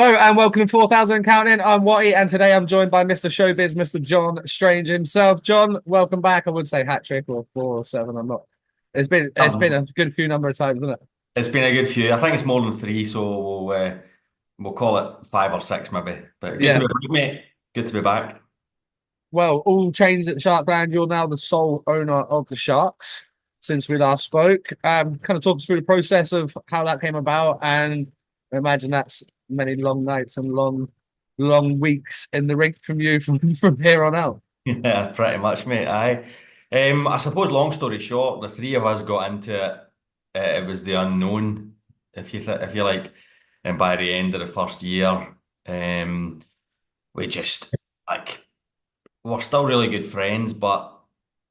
Hello and welcome to 4,000 and Counting. I'm Watty, and today I'm joined by Mr. Showbiz, Mr. John Strange himself. John, welcome back. I would say hat trick or 4 or 7. I'm not. It's been a good few number of times, isn't it? It's been a good few. I think it's more than three, so we'll call it five or six maybe. But good to Yeah. be back, mate. Good to be back. Well, all changed at Sharkland. You're now the sole owner of the Sharks since we last spoke. Kind of talk us through the process of how that came about, and I imagine that's many long nights and long weeks in the rink from you from here on out. Yeah, pretty much, mate. I suppose, long story short, the three of us got into it. It was the unknown, if you like, and by the end of the first year, we just like we're still really good friends, but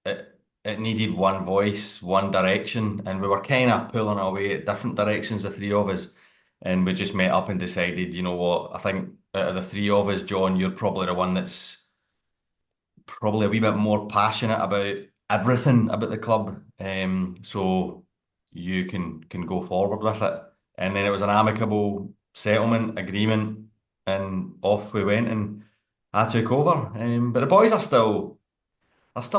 it needed one voice, one direction, and we were kind of pulling away at different directions, the three of us, and we just met up and decided, you know what, I think out of the three of us, John, you're probably the one that's probably a wee bit more passionate about everything about the club, so you can go forward with it. And then it was an amicable settlement agreement, and off we went, and I took over. But the boys are still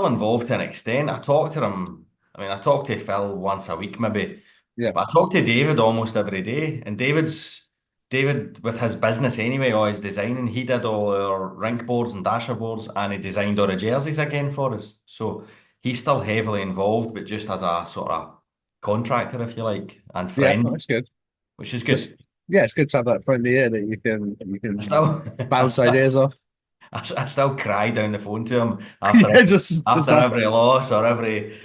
involved to an extent. I talk to them. I mean, I talk to Phil once a week, maybe, Yeah. but I talk to David almost every day. And David with his business anyway, all his designing. He did all our rink boards and dasher boards, and he designed all the jerseys again for us. So he's still heavily involved, but just as a sort of contractor, if you like, and Yeah, friend, that's good. which is Just good. yeah, it's good to have that friendly ear that you can I still, I bounce still ideas off. I still cry down the phone to him Yeah, just after that. every loss or every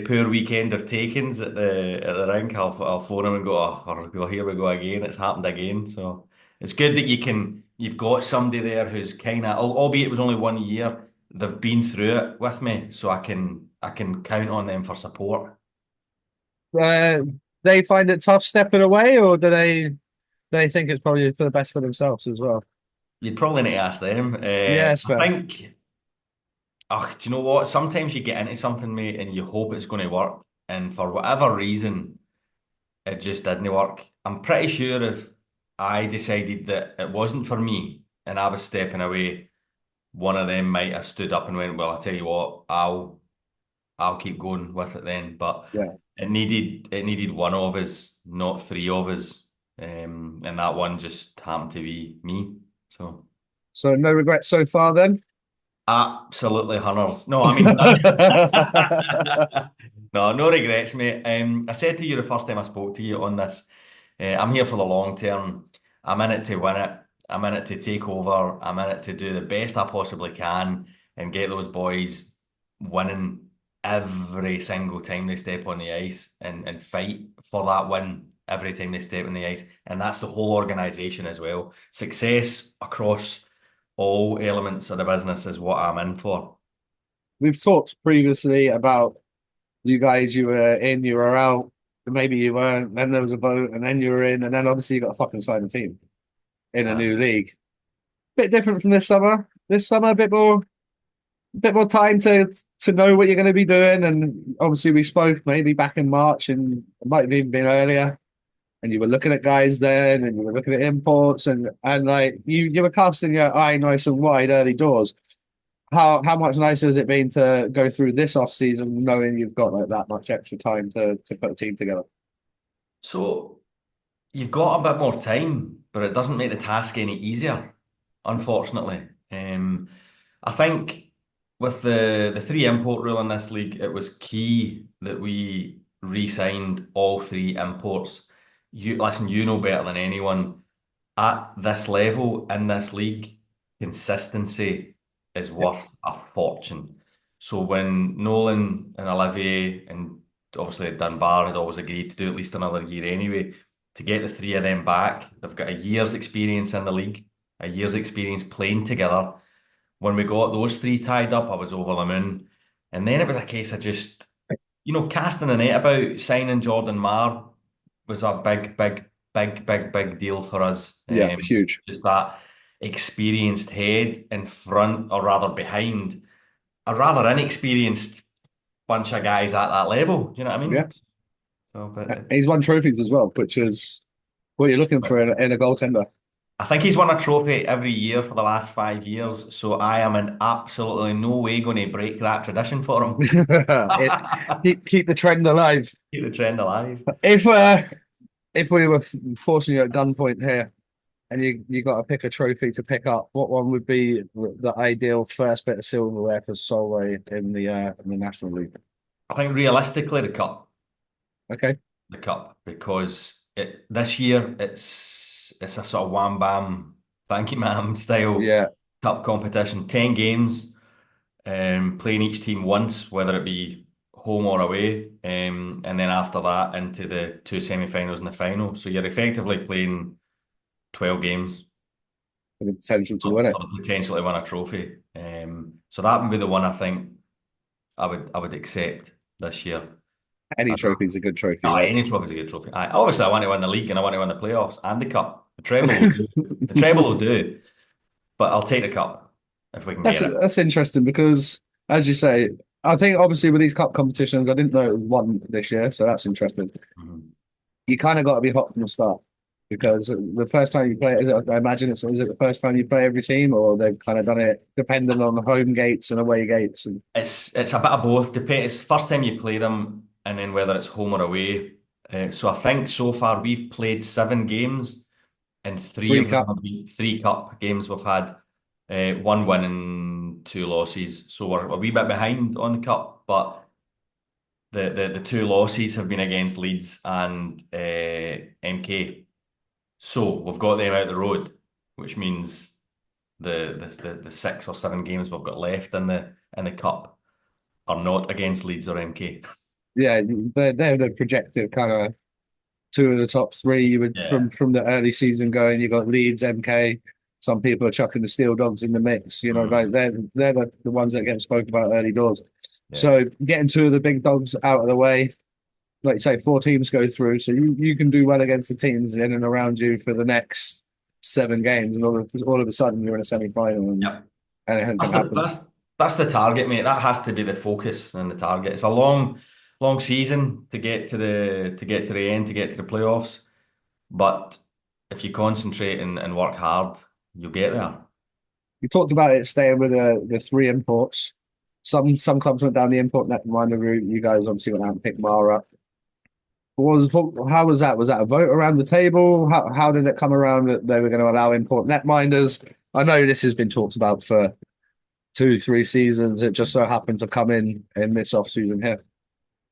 poor weekend of takings at the rink. I'll phone him and go, oh, here we go again. It's happened again. So it's good that you've got somebody there who's kind of, albeit it was only 1 year, they've been through it with me, so I can count on them for support. Uh, they find it tough stepping away, or do they think it's probably for the best for themselves as well? You'd probably need to ask them. Yeah, it's I fair. think. Oh, do you know what? Sometimes you get into something, mate, and you hope it's going to work, and for whatever reason, it just didn't work. I'm pretty sure if I decided that it wasn't for me and I was stepping away, one of them might have stood up and went, "Well, I'll tell you what, I'll keep going with it then." But Yeah. it needed one of us, not three of us, and that one just happened to be me. So. So no regrets so far then. Absolutely hunters. No, I mean, no, no regrets, mate. I said to you the first time I spoke to you on this, I'm here for the long term. I'm in it to win it. I'm in it to take over. I'm in it to do the best I possibly can and get those boys winning every single time they step on the ice and fight for that win every time they step on the ice. And that's the whole organisation as well. Success across all elements of the business is what I'm in for. We've talked previously about you guys. You were in, you were out, maybe you weren't. Then there was a vote, and then you were in, and then obviously you got to fucking sign a team in a Uh, new league. Bit different from this summer. This summer, a bit more time to know what you're going to be doing. And obviously, we spoke maybe back in March, and it might have even been earlier. And you were looking at guys then, and you were looking at imports, and like you were casting your eye nice and wide early doors. How much nicer has it been to go through this off season knowing you've got like that much extra time to put a team together? so you've got a bit more time, but it doesn't make the task any easier, unfortunately. I think with the three import rule in this league, it was key that we re-signed all three imports. You listen, you know better than anyone. At this level in this league, consistency is Yeah, worth a fortune. So when Nolan and Olivier and obviously Dunbar had always agreed to do at least another year anyway, to get the three of them back, they've got a year's experience in the league, a year's experience playing together. When we got those three tied up, I was over the moon. And then it was a case of just, casting the net about, signing Jordan Marr was a big deal for us. yeah, huge. Just that experienced head in front, or rather behind, a rather inexperienced bunch of guys at that level. Do you know what I Yeah, mean? So, he's won trophies as well, which is what you're looking for in a goaltender. I think he's won a trophy every year for the last 5 years, so I am in absolutely no way going to break that tradition for him. It, keep the trend alive. Keep the trend alive. If if we were forcing you at gunpoint here, and you got to pick a trophy to pick up, what one would be the ideal first bit of silverware for Solway in the National League? I think realistically, the cup. Okay. The cup because this year it's a sort of wham bam, thank you ma'am style Yeah. cup competition. 10 games, playing each team once, whether it be home or away, and then after that into the two semi-finals and the final. So you're effectively playing 12 games For the potential to for win it. the potential to win a trophy. So that would be the one I think I would accept this year. Any trophy is a good trophy, Oh, right? any trophy's a good trophy. Obviously, I want to win the league and I want to win the playoffs and the cup. The treble will do. The treble will do, but I'll take the cup if we can get it. That's interesting because, as you say, I think obviously with these cup competitions, I didn't know it was one this year, so that's interesting. Mhm. You kind of got to be hot from the start Yeah. because the first time you play, I imagine is it the first time you play every team, or they've kind of done it depending on the home gates and away gates, and It's a bit of both. It's first time you play them, and then whether it's home or away. So I think so far we've played 7 games, and three free of them cup. have been 3 cup games. We've had one win and 2 losses, so we're a wee bit behind on the cup, but the 2 losses have been against Leeds and MK. So we've got them out the road, which means the 6 or 7 games we've got left in the cup are not against Leeds or MK. Yeah, they're the projected kind of two of the top three. You would Yeah. from the early season going. You got Leeds, MK. Some people are chucking the Steel Dogs in the mix. You know, like Mm, they're the ones that get spoke about early doors. yeah. So getting two of the big dogs out of the way, like you say, 4 teams go through, so you can do well against the teams in and around you for the next 7 games, and all of a sudden you're in a semi-final, Yep. and anything can That's the happen. that's that's the target, mate. That has to be the focus and the target. It's a long season to get to the end, to get to the playoffs. But if you concentrate and work hard, you'll get there. You talked about it staying with the three imports. Some clubs went down the import netminder route. You guys obviously went out and picked Mara. How was that? Was that a vote around the table? How did it come around that they were going to allow import netminders? I know this has been talked about for 2, 3 seasons. It just so happened to come in this off season here.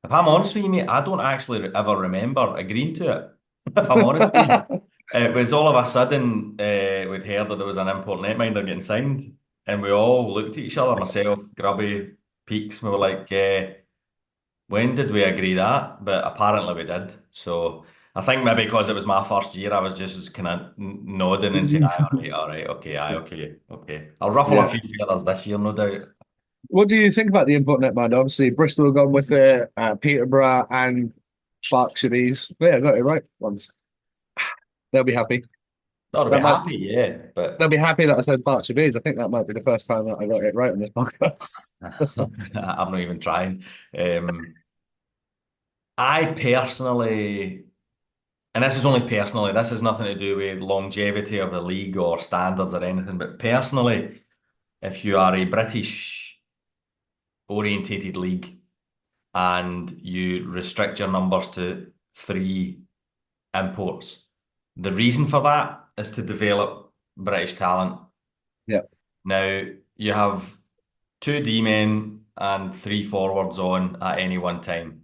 If I'm honest with you, mate, I don't actually ever remember agreeing to it. If I'm honest with you, it was all of a sudden we'd heard that there was an import netminder getting signed, and we all looked at each other, myself, Grubby, Peaks, and we were like, when did we agree that? But apparently we did. So I think maybe because it was my first year, I was just kind of nodding and saying, aye, all right, okay, aye, okay, okay. I'll ruffle a Yeah. few feathers this year, no doubt. What do you think about the import netminder? Obviously, Bristol have gone with it, Peterborough and Berkshire Bees. Yeah, I got it right once. They'll be happy. I'd be That might happy, yeah, they'll but be happy that I said Berkshire Bees. I think that might be the first time that I got it right on this podcast. I'm not even trying. Um, I personally, and this is only personally, this has nothing to do with longevity of the league or standards or anything, but personally, if you are a British orientated league and you restrict your numbers to 3 imports, the reason for that is to develop British talent. Yeah. Now, you have 2 D-men and 3 forwards on at any one time.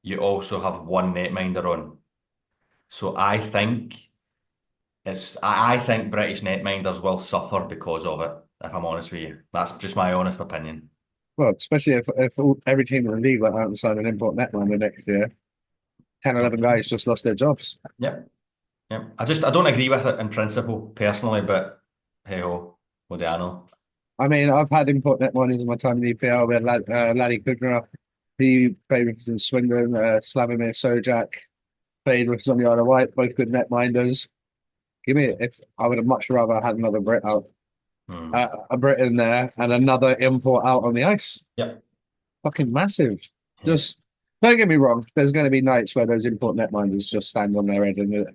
You also have one netminder on. So I think British netminders will suffer because of it, if I'm honest with you. That's just my honest opinion. Well, especially if every team in the league went out and signed an import netminder next year, 10, 11 guys just lost their jobs. Yep. Yep. I don't agree with it in principle, personally, but hey ho, what do I know? I mean, I've had import netminders in my time in the EPL. We had Laddie Kudrow. He played with us in Swindon. Slavomir Sojak played with us on the Isle of Wight. Both good netminders. Give me if I would have much rather had another Brit out, Hmm. a Brit in there, and another import out on the ice. Yep. Fucking massive. Yeah. Just don't get me wrong. There's going to be nights where those import netminders just stand on their head and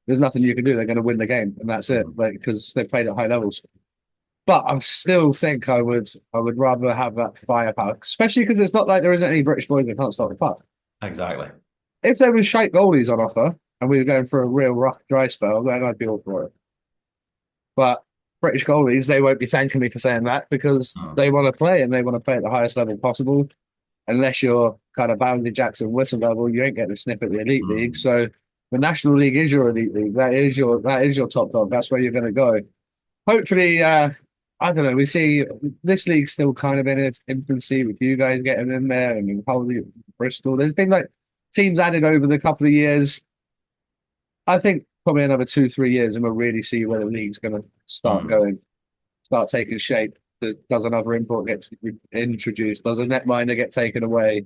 There's nothing you can do. They're going to win the game, and that's it. Like because they played at high levels. But I still think I would rather have that firepower, especially because it's not like there isn't any British boys that can't stop the puck. Exactly. If there was shite goalies on offer and we were going for a real rough dry spell, then I'd be all for it. But British goalies, they won't be thanking me for saying that because Mm. they want to play and they want to play at the highest level possible. Unless you're kind of Boundy Jackson Whistle level, you ain't getting a sniff at the elite league. Mm. So the National League is your elite league. That is your top dog. That's where you're going to go. Hopefully, I don't know. We see this league's still kind of in its infancy with you guys getting in there and probably Bristol. There's been like teams added over the couple of years. I think probably another 2, 3 years, and we'll really see where the league's going to start Mm. going, start taking shape. Does another import get introduced? Does a netminder get taken away?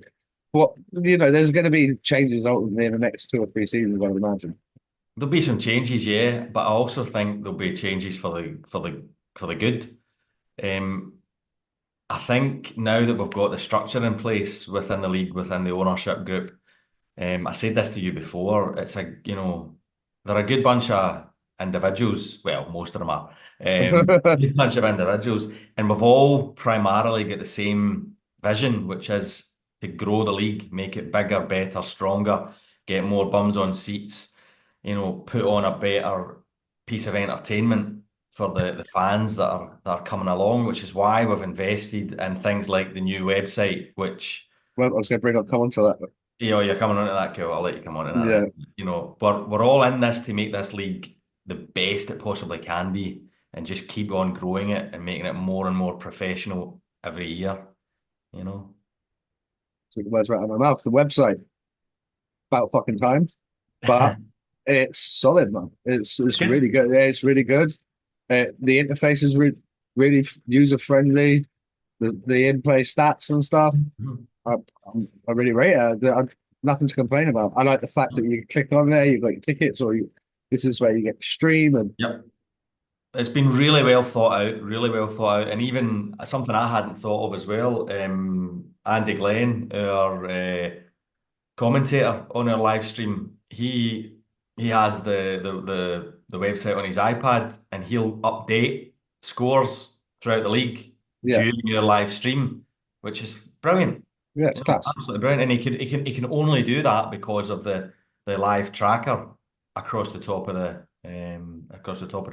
There's going to be changes ultimately in the next 2 or 3 seasons, I would imagine. There'll be some changes, yeah, but I also think there'll be changes for the good. Um, I think now that we've got the structure in place within the league, within the ownership group, I said this to you before. They're a good bunch of individuals. Well, most of them are. Good bunch of individuals, and we've all primarily got the same vision, which is to grow the league, make it bigger, better, stronger, get more bums on seats. Put on a better piece of entertainment for the fans that are coming along, which is why we've invested in things like the new website, which Well, I was going to bring up come on to that. you're coming on to that, cool. I'll let you come on to that Yeah, then. We're all in this to make this league the best it possibly can be and just keep on growing it and making it more and more professional every year, you know. took the words right out of my mouth. The website, about fucking time, but it's solid, man. It's really Good. good. Yeah, it's really good. The interface is really user friendly. The in-play stats and stuff. Mhm. I really rate it. Nothing to complain about. I like the fact that you click on there, you've got your tickets, this is where you get to stream. And Yep. It's been really well thought out, really well thought out, and even something I hadn't thought of as well. Andy Glenn, our commentator on our live stream, he has the website on his iPad, and he'll update scores throughout the league yeah, during your live stream, which is brilliant. yeah, it's class. Absolutely brilliant. And he can only do that because of the live tracker across the top of the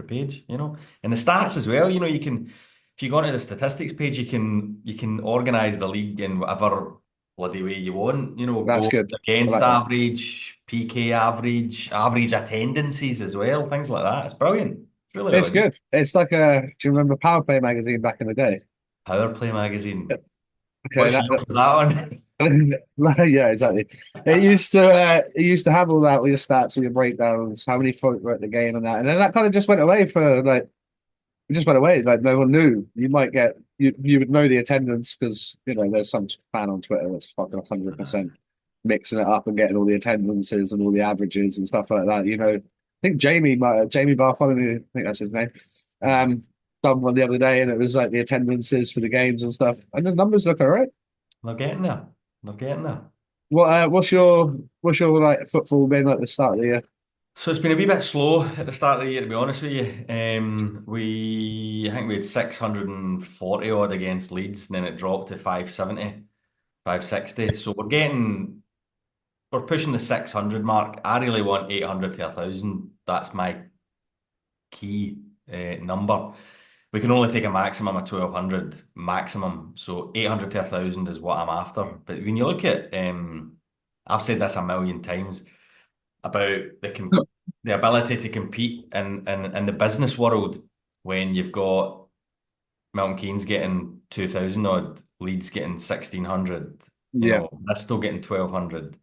page, and the stats as well. You can, if you go onto the statistics page, you can organize the league in whatever bloody way you want. That's Goals good. I against like that. average, PK average, average attendances as well, things like that. It's brilliant. It's really, It's really good. good. It's like a. Do you remember Power Play magazine back in the day? Power Play magazine. Okay, What shelf is that on? yeah, exactly. It used to have all that, all your stats, all your breakdowns, how many folk were at the game and that, and then that kind of just went away for like it just went away. Like no one knew. You would know the attendance because there's some fan on Twitter that's fucking 100% mixing it up and getting all the attendances and all the averages and stuff like that. I think Jamie Bartholomew, I think that's his name. Um, done one the other day, and it was like the attendances for the games and stuff, and the numbers look all right. They're getting there. They're getting there. What's your like football been like the start of the year? So it's been a wee bit slow at the start of the year, to be honest with you. I think we had 640 odd against Leeds, and then it dropped to 570, 560. So we're pushing the 600 mark. I really want 800 to 1,000. That's my key number. We can only take a maximum of 1,200 maximum. So 800 to 1,000 is what I'm after. But when you look at, I've said this a million times about the ability to compete in the business world when you've got Milton Keynes getting 2,000 odd, Leeds getting 1,600, Yeah, Bristol getting 1,200.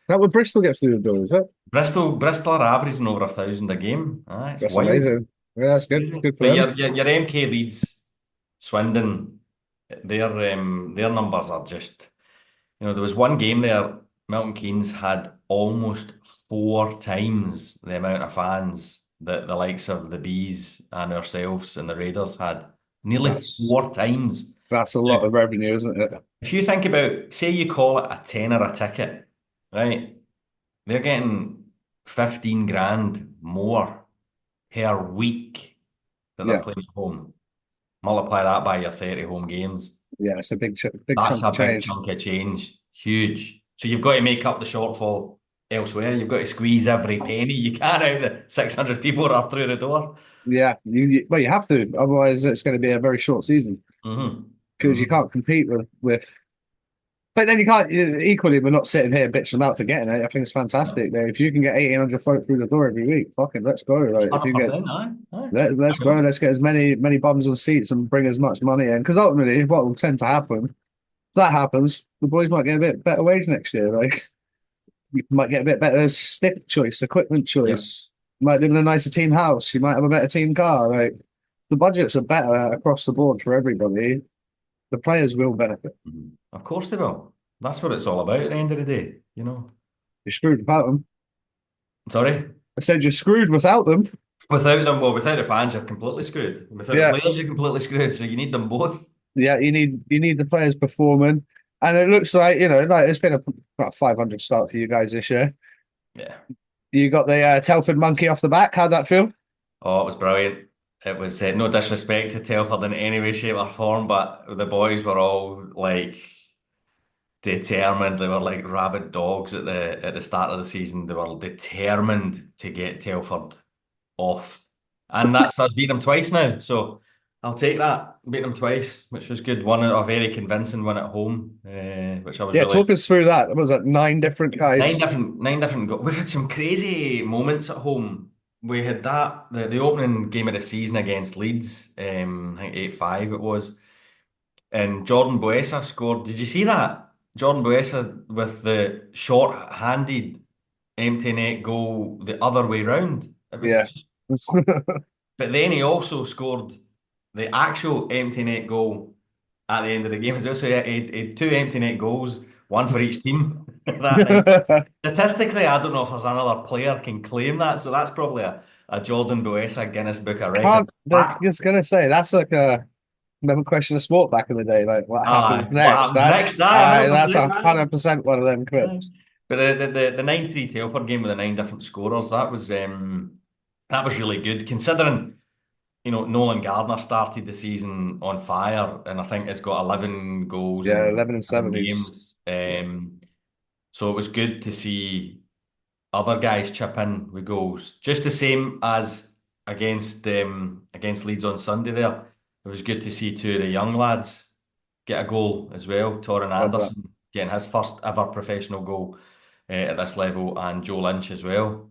that would Bristol get through the door, is it? Bristol are averaging over 1,000 a game. It's That's wild. amazing. Yeah, that's good. Good for But them. your MK Leeds, Swindon, their numbers are just. There was one game there, Milton Keynes had almost four times the amount of fans that the likes of the Bees and ourselves and the Raiders had. Nearly That's four times. that's a Now, lot of revenue, isn't it? if you think about, say you call it a tenner a ticket, right? They're getting 15 grand more per week that they're Yeah, playing at home. Multiply that by your 30 home games. yeah, it's a big That's chunk a of big change. chunk of change. Huge. So you've got to make up the shortfall elsewhere. You've got to squeeze every penny you can out of the 600 people that are through the door. Yeah, well, you have to, otherwise it's going to be a very short season Hmm. because you Hmm. can't compete with. But then you can't equally. We're not sitting here bitching about for getting it. I think it's fantastic. If you can get 1,800 folk through the door every week, fucking let's go. Like if you get 100%, aye. Aye. let's go. Let's get as many bums on seats and bring as much money in. Because ultimately, what will tend to happen, if that happens, the boys might get a bit better wage next year. Like you might get a bit better stick choice, equipment Yeah. choice. You might live in a nicer team house. You might have a better team car. Like the budgets are better across the board for everybody. The players will benefit. Mhm. Of course they will. That's what it's all about at the end of the day, you know. You're screwed without them. Sorry? I said you're screwed without them. Without them, well, without the fans, you're completely screwed. Without the Yeah, players, you're completely screwed. So you need them both. yeah. You need the players performing, and it looks like like it's been about 500 start for you guys this year. Yeah. You got the Telford monkey off the back. How'd that feel? Oh, it was brilliant. It was no disrespect to Telford in any way, shape, or form, but the boys were all like determined. They were like rabid dogs at the start of the season. They were determined to get Telford off, and that's us beating them twice now. So I'll take that. Beat them twice, which was good. One a very convincing one at home, which I was Yeah, really talk us through that. What was that, 9 different guys? nine different. We've had some crazy moments at home. We had that the opening game of the season against Leeds. I think 8-5 it was. And Jordan Boesa scored. Did you see that? Jordan Boesa with the short-handed empty net goal the other way round. It was Yeah. just, but then he also scored the actual empty net goal at the end of the game as well. So he had two empty net goals, one for each team that night. Statistically, I don't know if there's another player can claim that. So that's probably a Jordan Boesa Guinness Book of Records. Can't. I was gonna say that's like a never question of sport back in the day. Like what happens What next? happens next? That's Aye, that's 100%. 100% one of them Aye. clips. But the 9-3 Telford game with the nine different scorers, that was really good considering Nolan Gardner started the season on fire and I think has got 11 goals Yeah, in 11 and 7 7. He's games. So it was good to see other guys chip in with goals, just the same as against Leeds on Sunday. There, it was good to see two of the young lads get a goal as well. Torrin love that. Anderson getting his first ever professional goal at this level, and Joe Lynch as well,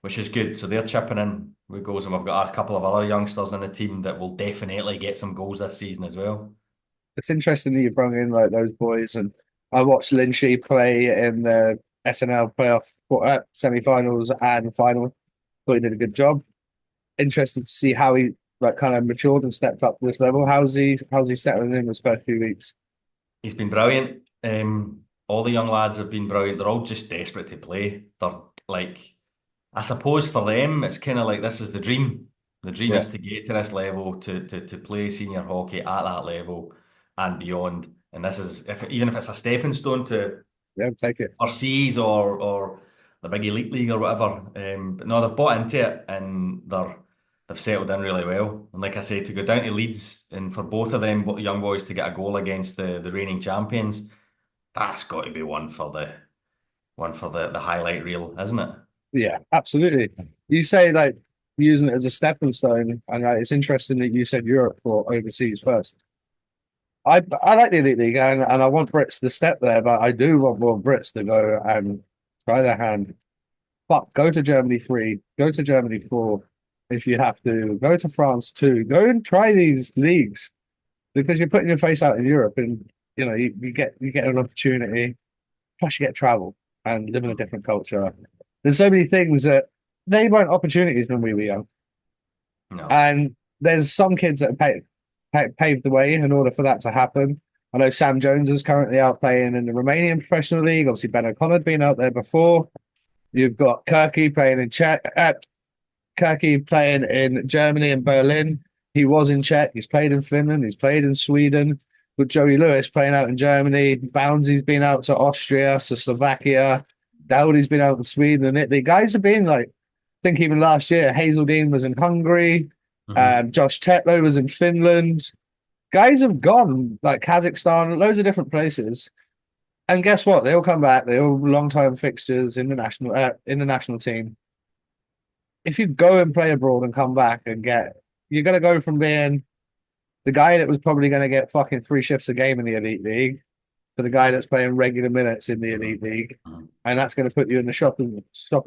which is good. So they're chipping in with goals, and we've got a couple of other youngsters in the team that will definitely get some goals this season as well. It's interesting that you brought in like those boys, and I watched Lynchy play in the SNL playoff semi-finals and final. Thought he did a good job. Interested to see how he like kind of matured and stepped up to this level. How's he settling in this first few weeks? He's been brilliant. All the young lads have been brilliant. They're all just desperate to play. They're like, I suppose for them, it's kind of like this is the dream. The dream Yeah, is to get to this level, to play senior hockey at that level and beyond. And this is even if it's a stepping stone to yeah, take it. overseas or the big elite league or whatever. But no, they've bought into it and they've settled in really well. And like I say, to go down to Leeds and for both of them young boys to get a goal against the reigning champions, that's got to be one for the highlight reel, isn't it? Yeah, absolutely. You say like using it as a stepping stone, and it's interesting that you said Europe or overseas first. I like the Elite League, and I want Brits to step there, but I do want more Brits to go and try their hand. But go to Germany 3, go to Germany 4 if you have to, go to France 2, go and try these leagues because you're putting your face out in Europe and you get an opportunity, plus you get travel and live in a different culture. There's so many things that they weren't opportunities when we were young. No. And there's some kids that have paved the way in order for that to happen. I know Sam Jones is currently out playing in the Romanian professional league. Obviously, Ben O'Connor had been out there before. You've got Kirky playing in Czech, Kirky playing in Germany and Berlin. He was in Czech. He's played in Finland. He's played in Sweden. With Joey Lewis playing out in Germany. Bounsy's been out to Austria, to Slovakia. Dowdy's been out in Sweden and Italy. Guys have been like think even last year, Hazeldine was in Hungary. Hmm. Josh Tetlow was in Finland. Guys have gone like Kazakhstan, loads of different places. And guess what? They all come back. They're all long-time fixtures in the national team. If you go and play abroad and come back and you're gonna go from being the guy that was probably gonna get fucking three shifts a game in the elite league to the guy that's playing regular minutes in the elite league, Hmm. and that's going to put you in the shopping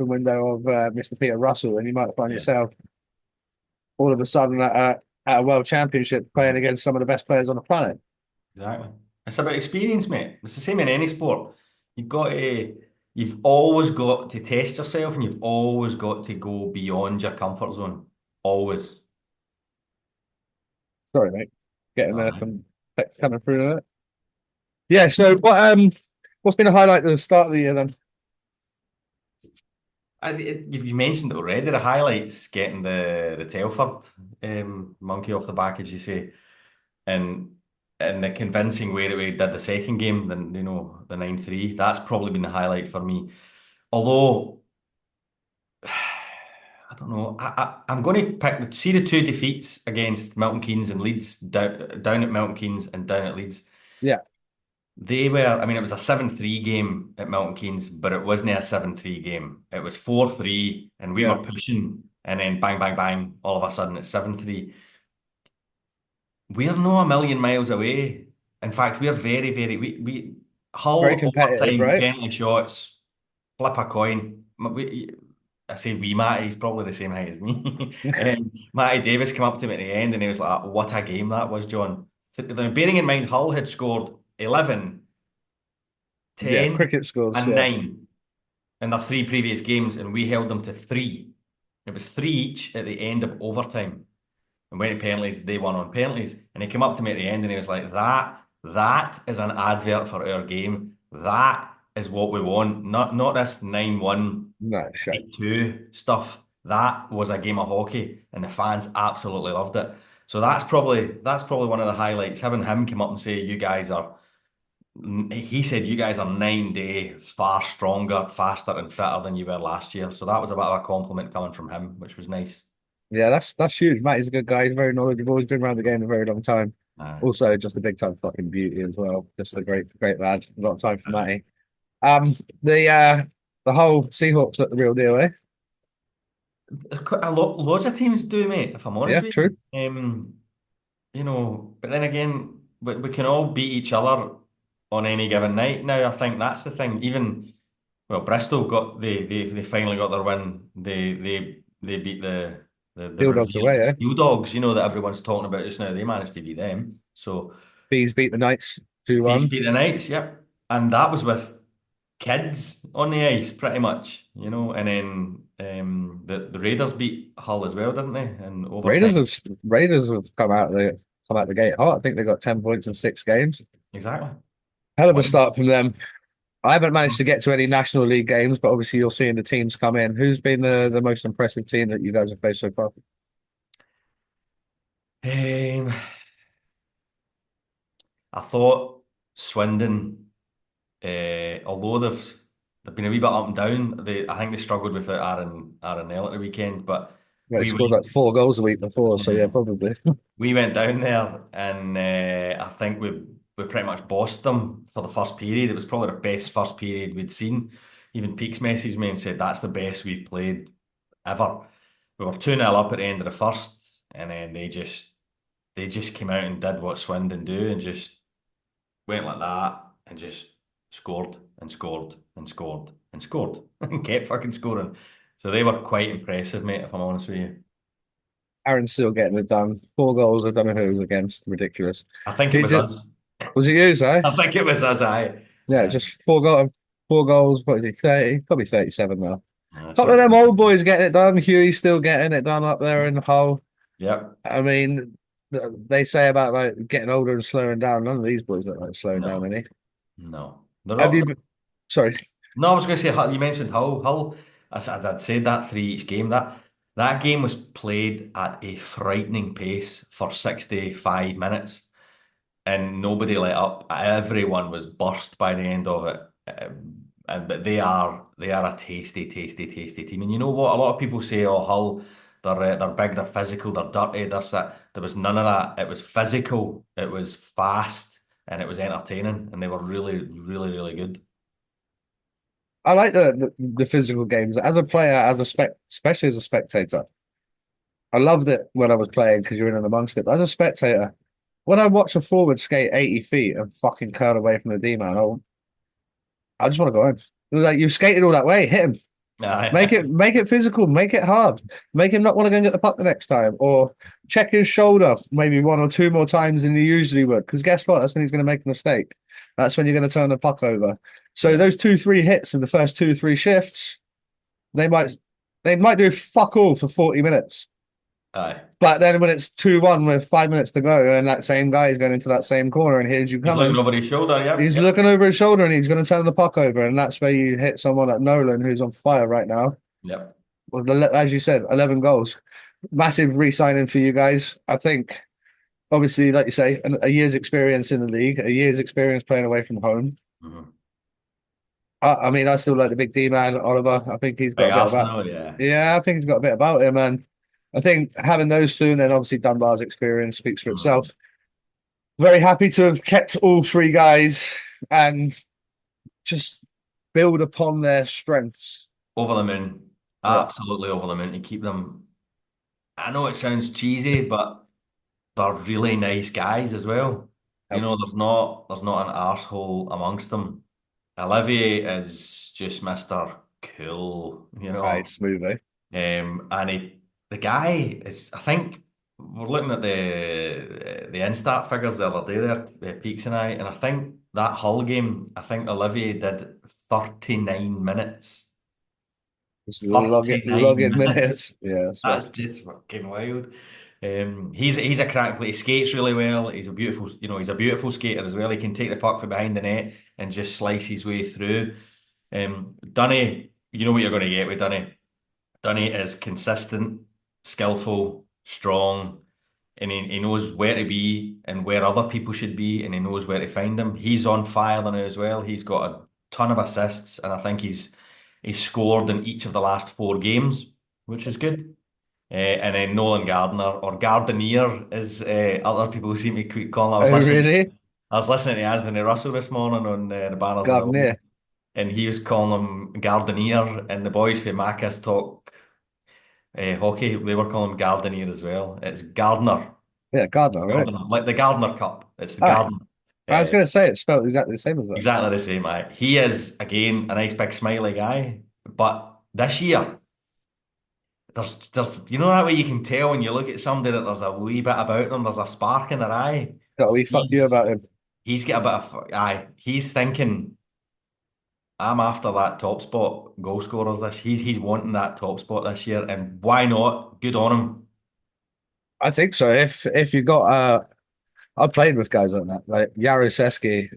window of Mr. Peter Russell, and you might find Yeah, yourself all of a sudden at a world championship playing hmm, against some of the best players on the planet. exactly. It's about experience, mate. It's the same in any sport. You've got to, you've always got to test yourself, and you've always got to go beyond your comfort zone. Always. Sorry, mate, getting there Aye. some text coming through there. Yeah. So what's been a highlight at the start of the year then? You mentioned it already. The highlights getting the Telford monkey off the back, as you say, and the convincing way that we did the second game, the 9-3. That's probably been the highlight for me. Although I don't know, I'm going to pick the two defeats against Milton Keynes and Leeds down at Milton Keynes and down at Leeds. Yeah, They were, I mean, it was a 7-3 game at Milton Keynes, but it wasn't a 7-3 game. It was 4-3, and we yeah, were pushing, and then bang, bang, bang, all of a sudden it's 7-3. We're not a million miles away. In fact, we're very, very, very Hull competitive, overtime, right? penalty shots, flip a coin. I say we, Matty, he's probably the same height as me. Matty Davis came up to me at the end and he was like, what a game that was, John. So, bearing in mind, Hull had scored 11, Yeah, 10, cricket scores. and Yeah, 9 in their three previous games, and we held them to three. It was three each at the end of overtime. And went to penalties, they won on penalties. And he came up to me at the end and he was like, that is an advert for our game. That is what we want. Not this 9-1, no shame. 8-2 stuff. That was a game of hockey and the fans absolutely loved it. So that's probably one of the highlights. Having him come up and say, he said you guys are 9 day far stronger, faster and fitter than you were last year. So that was a bit of a compliment coming from him, which was nice. Yeah, that's huge. Matt is a good guy. He's very knowledgeable. He's been around the game a very long time. Uh, Also, just a big time fucking beauty as well. Just a great lad. A lot of time for uh, Matty. The the whole Seahawks look the real deal, eh? quite a lot, loads of teams do, mate, if I'm honest Yeah, with true. you. But then again, we can all beat each other on any given night. Now, I think that's the thing. Even, well, Bristol they finally got their win. They beat the Steel dogs revered away, eh? Steel Dogs, that everyone's talking about just now. They managed to beat them. So Bees beat the Knights Bees 2-1. beat the Knights, yep. And that was with kids on the ice, pretty much. And then the Raiders beat Hull as well, didn't they? In Raiders overtime. have Raiders have come out the gate hot. I think they got 10 points in 6 games. Exactly. Hell of a Won. start from them. I haven't managed to get to any National League games, but obviously you're seeing the teams come in. Who's been the most impressive team that you guys have faced so far? Um, I thought Swindon, although they've been a wee bit up and down, I think they struggled without Aaron Nell at the weekend, but Well, they we scored like went. 4 goals a week before, so yeah, Mhm. probably. We went down there and I think we pretty much bossed them for the first period. It was probably the best first period we'd seen. Even Peaks messaged me and said that's the best we've played ever. We were 2-0 up at the end of the first, and then they just came out and did what Swindon do and just went like that and just scored and scored and scored and scored and kept fucking scoring. So they were quite impressive, mate, if I'm honest with you. Aaron's still getting it done. 4 goals. I don't know who it was against. Ridiculous. I think it He was just us. was it you, eh? I think it was us, aye. Yeah, just 4 goals. What is he? 30, probably 37 now. Couple of them 27. old boys getting it done. Huey's still getting it done up there in the hole. Yep. I mean, they say about like getting older and slowing down. None of these boys look like slowing down No, any. no. They're Have all, you? Sorry, no, I was going to say, you mentioned Hull. Hull, as I'd said that three each game. That game was played at a frightening pace for 65 minutes and nobody let up. Everyone was burst by the end of it. but they are a tasty, tasty, tasty team. And you know what? A lot of people say, "Oh, Hull, they're big, they're physical, they're dirty." There was none of that. It was physical, it was fast, and it was entertaining, and they were really, really, really good. I like the physical games as a player, as a especially as a spectator. I loved it when I was playing because you're in and amongst it. But as a spectator, when I watch a forward skate 80 feet and fucking curl away from the D man, I just want to go home. Like you skated all that way, hit him. Aye. Make it physical, make it hard. Make him not want to go and get the puck the next time. Or check his shoulder maybe one or two more times than you usually would. Because guess what? That's when he's going to make a mistake. That's when you're going to turn the puck over. So Yeah. those two, three hits in the first two, three shifts, they might they might do fuck all for 40 minutes. Aye. But then when it's 2-1 with 5 minutes to go, and that same guy is going into that same corner and here's you He's looking coming, over his shoulder. Yep. he's Yep. looking over his shoulder and he's going to turn the puck over. And that's where you hit someone like Nolan, who's on fire right now. Yep. Well, as you said, 11 goals. Massive re signing for you guys. I think, obviously, like you say, a year's experience in the league, a year's experience playing away from home. Mhm. I mean, I still like the big D man, Oliver. I think he's got Big a bit about, Arsenal. Yeah. yeah, I think he's got a bit about him. And I think having those two, and then obviously Dunbar's experience speaks for Mhm. itself. Very happy to have kept all three guys and just build upon their strengths. Over the moon. Yeah, Absolutely over the moon to keep them. I know it sounds cheesy, but they're really nice guys as well. You know, helps. there's not an arsehole amongst them. Olivier is just Mr. Cool, Right, smoothly. and the guy is. I think we're looking at the Instat figures the other day there, Peaks and I think that Hull game. I think Olivier did 39 minutes. Just 39 log it minutes. minutes. Yeah, that's right. That's just fucking wild. He's a crack player. He skates really well. He's a beautiful skater as well. He can take the puck from behind the net and just slice his way through. Dunny, you know what you're going to get with Dunny. Dunny is consistent, skillful, strong, and he knows where to be and where other people should be, and he knows where to find them. He's on fire now as well. He's got a ton of assists, and I think he's scored in each of the last four games, which is good. And then Nolan Gardner or Gardenier, as other people seem to keep calling. Oh, really? I was listening to Anthony Russell this morning on the Banners and the Home, Gardner. and he was calling him Gardenier, and the boys from Macas talk hockey. They were calling him Gardenier as well. It's Gardner, Yeah, Gardner, right? Gardner, like the Gardner Cup. It's the Aye. Gardner. I was Uh, going to say it's spelled exactly the same as that. exactly the same. He is again a nice big smiley guy, but this year. There's you know that way you can tell when you look at somebody that there's a wee bit about them, there's a spark in their eye. Got a wee fuck you He's about him. he's got a bit of aye. He's thinking I'm after that top spot goal scorers this. He's wanting that top spot this year, and why not? Good on him. I think so. If you got I played with guys like that, like Jaroszewski.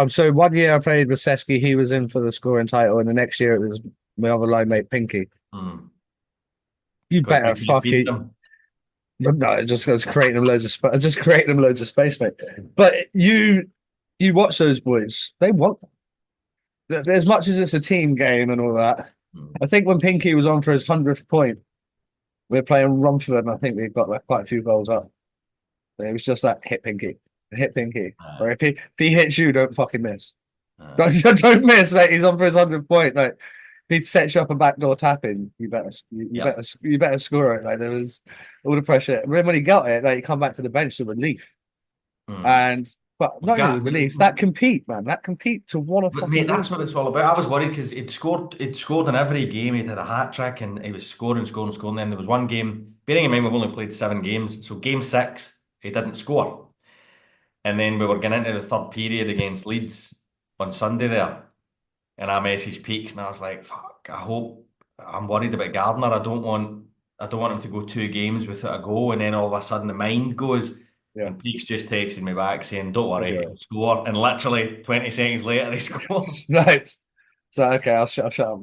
So one year I played with Seski, he was in for the scoring title, and the next year it was my other line mate Pinky. Hmm. You Because better you could have fuck feed it. them. No, it just goes creating them loads of just creating them loads of space, mate. But you watch those boys, they want as much as it's a team game and all that. Hmm. I think when Pinky was on for his 100th point, we were playing Romford, and I think we got like quite a few goals up. It was just like hit Pinky, Uh, or if he hits you, don't fucking miss. uh, Don't miss. Like he's on for his 100th point. Like if he sets you up a backdoor tapping, yep. you better score it. Like there was all the pressure. And then when he got it, like he come back to the bench to relief, Hmm. and but You've not only got relief, that compete, man, that compete to want to But mate, fucking that's win. what it's all about. I was worried because he'd scored in every game. He'd had a hat trick and he was scoring, scoring, scoring. Then there was one game, bearing in mind we've only played 7 games. So game six, he didn't score. And then we were getting into the third period against Leeds on Sunday there. And I messaged Peaks and I was like, fuck, I'm worried about Gardner. I don't want him to go 2 games without a goal. And then all of a sudden the mind goes. Yeah, And Peaks just texted me back saying, don't worry, okay. he'll score. And literally 20 seconds later he scored. Right. So okay, I'll shut up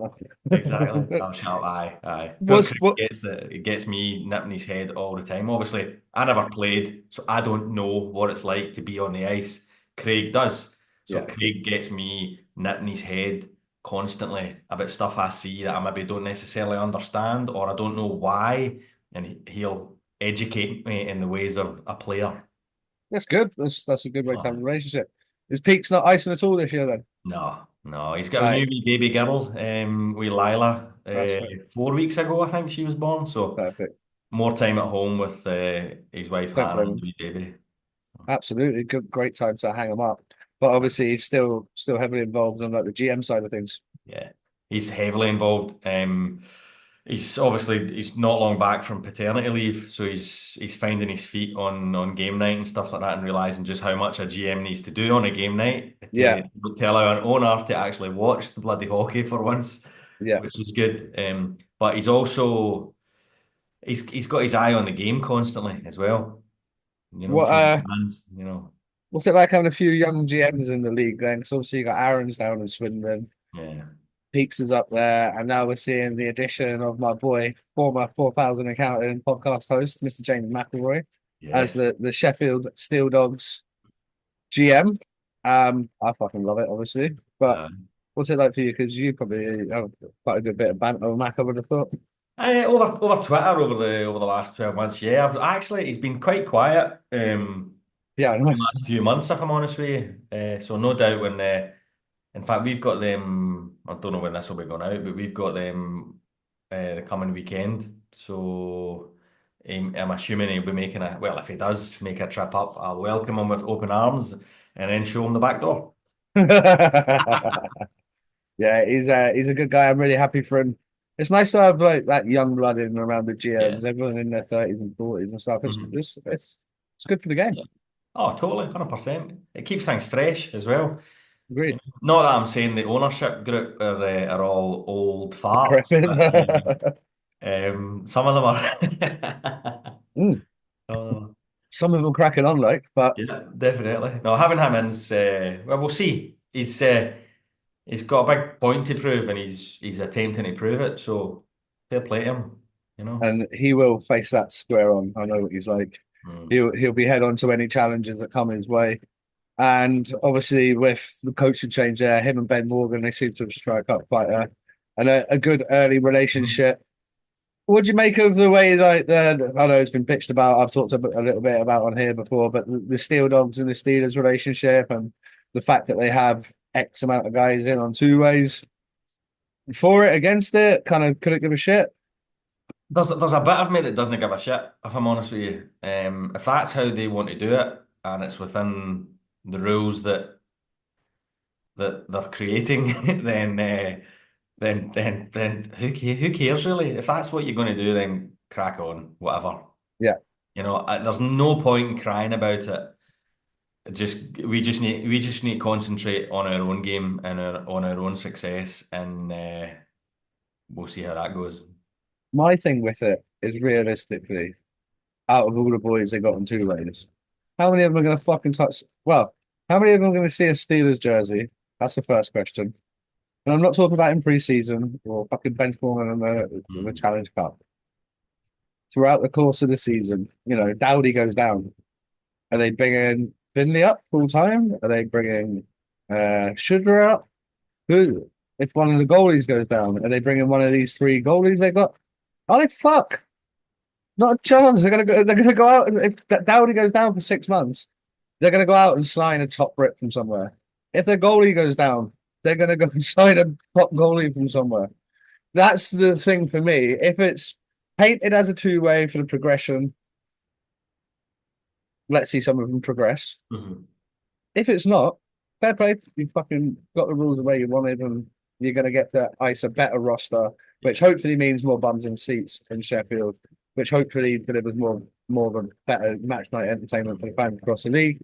Exactly. now. I'll shout aye, aye. Poor What's Craig what? it gets me nipping his head all the time. Obviously, I never played, so I don't know what it's like to be on the ice. Craig does. So Yeah, Craig gets me nipping his head constantly about stuff I see that I maybe don't necessarily understand or I don't know why, and he'll educate me in the ways of a player. That's good. That's a good way to have a Oh, relationship. Is Peaks not icing at all this year then? no, no, he's got a new Right, wee baby girl, with Lila, that's right. 4 weeks ago, I think she was born. So Perfect. more time at home with his wife Don't Hannah blame and the him. wee baby. Absolutely, good, great time to hang him up. But Uh, obviously, he's still heavily involved on like the GM side of things. Yeah, he's heavily involved. He's not long back from paternity leave, so he's finding his feet on game night and stuff like that, and realizing just how much a GM needs to do on a game night Yeah, to allow an owner to actually watch the bloody hockey for once, yeah. which is good. But he's got his eye on the game constantly as well. What From the stands. what's it like having a few young GMs in the league then? Because obviously you got Aaron's down in Swindon, Yeah, Peaks is up there, and now we're seeing the addition of my boy, former 4,000 accountant podcast host, Mr. James McElroy, as yes. the Sheffield Steel Dogs GM. I fucking love it, obviously. But Uh, what's it like for you? Because you probably have quite a good bit of banter with Mac, I would have thought. over Twitter over the last 12 months, yeah. He's been quite quiet Yeah, I know. the last few months, if I'm honest with you. So no doubt when in fact we've got them. I don't know when this will be going out, but we've got them the coming weekend. So I'm assuming he'll be making well, if he does make a trip up, I'll welcome him with open arms and then show him the back door. Yeah, he's a good guy. I'm really happy for him. It's nice to have like that young blood in around the Yeah. GMs, everyone in their 30s and 40s and stuff. Mhm. It's good for the game. Yeah. Oh, totally, 100%. It keeps things fresh as well. Agreed. Not that I'm saying the ownership group are all old farts, Decrepit. but some of them are. Mm, Some of them are. some of them cracking on like, but Yeah, definitely. No, having him in's well, we'll see. He's got a big point to prove, and he's attempting to prove it. So fair play to him. You know. and he will face that square on. I know what he's like. Mm. He'll be head on to any challenges that come his way. And obviously, with the coaching change there, him and Ben Morgan, they seem to have struck up quite a good early Mhm. relationship. What do you make of the way like I know it's been pitched about, I've talked a little bit about on here before, but the Steel Dogs and the Steelers relationship and the fact that they have X amount of guys in on two ways for it, against it, kind of couldn't give a shit. There's a bit of me that doesn't give a shit, if I'm honest with you. If that's how they want to do it, and it's within the rules that they're creating, then who cares really? If that's what you're going to do, then crack on, whatever. Yeah. There's no point in crying about it. We just need to concentrate on our own game and on our own success, and we'll see how that goes. My thing with it is realistically, out of all the boys they got on two ways, how many of them are going to fucking touch? Well, how many of them are going to see a Steelers jersey? That's the first question. And I'm not talking about in preseason or fucking bench Foreman and the Mm. Challenge Cup. Throughout the course of the season, Dowdy goes down. Are they bringing Finley up full time? Are they bringing Sugar up? Who? If one of the goalies goes down, are they bringing one of these three goalies they got? Oh, they fuck. Not a chance. They're gonna go. They're gonna go out, and if Dowdy goes down for 6 months, they're gonna go out and sign a top Brit from somewhere. If their goalie goes down, they're gonna go and sign a top goalie from somewhere. That's the thing for me. If it's painted as a two-way for the progression, let's see some of them progress. Mhm. If it's not, fair play. You fucking got the rules the way you wanted, and you're going to get to ice a better roster, which hopefully means more bums in seats in Sheffield, which hopefully delivers more of a better match night entertainment for the fans across the league.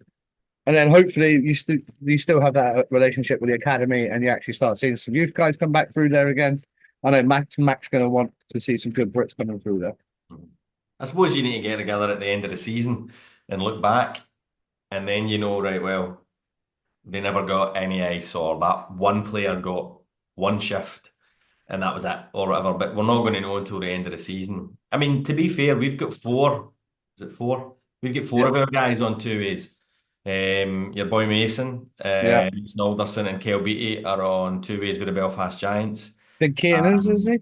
And then hopefully you still have that relationship with the academy, and you actually start seeing some youth guys come back through there again. I know Mac's going to want to see some good Brits coming through there. I suppose you need to get together at the end of the season and look back, and then right, well, they never got any ice, or that one player got one shift, and that was it, or whatever. But we're not going to know until the end of the season. I mean, to be fair, we've got four. Is it four? We've got four Yeah, of our guys on two ways. Your boy Mason, Yeah. Mason Alderson and Kel Beattie are on two ways with the Belfast Giants. Big Keane is Um, he?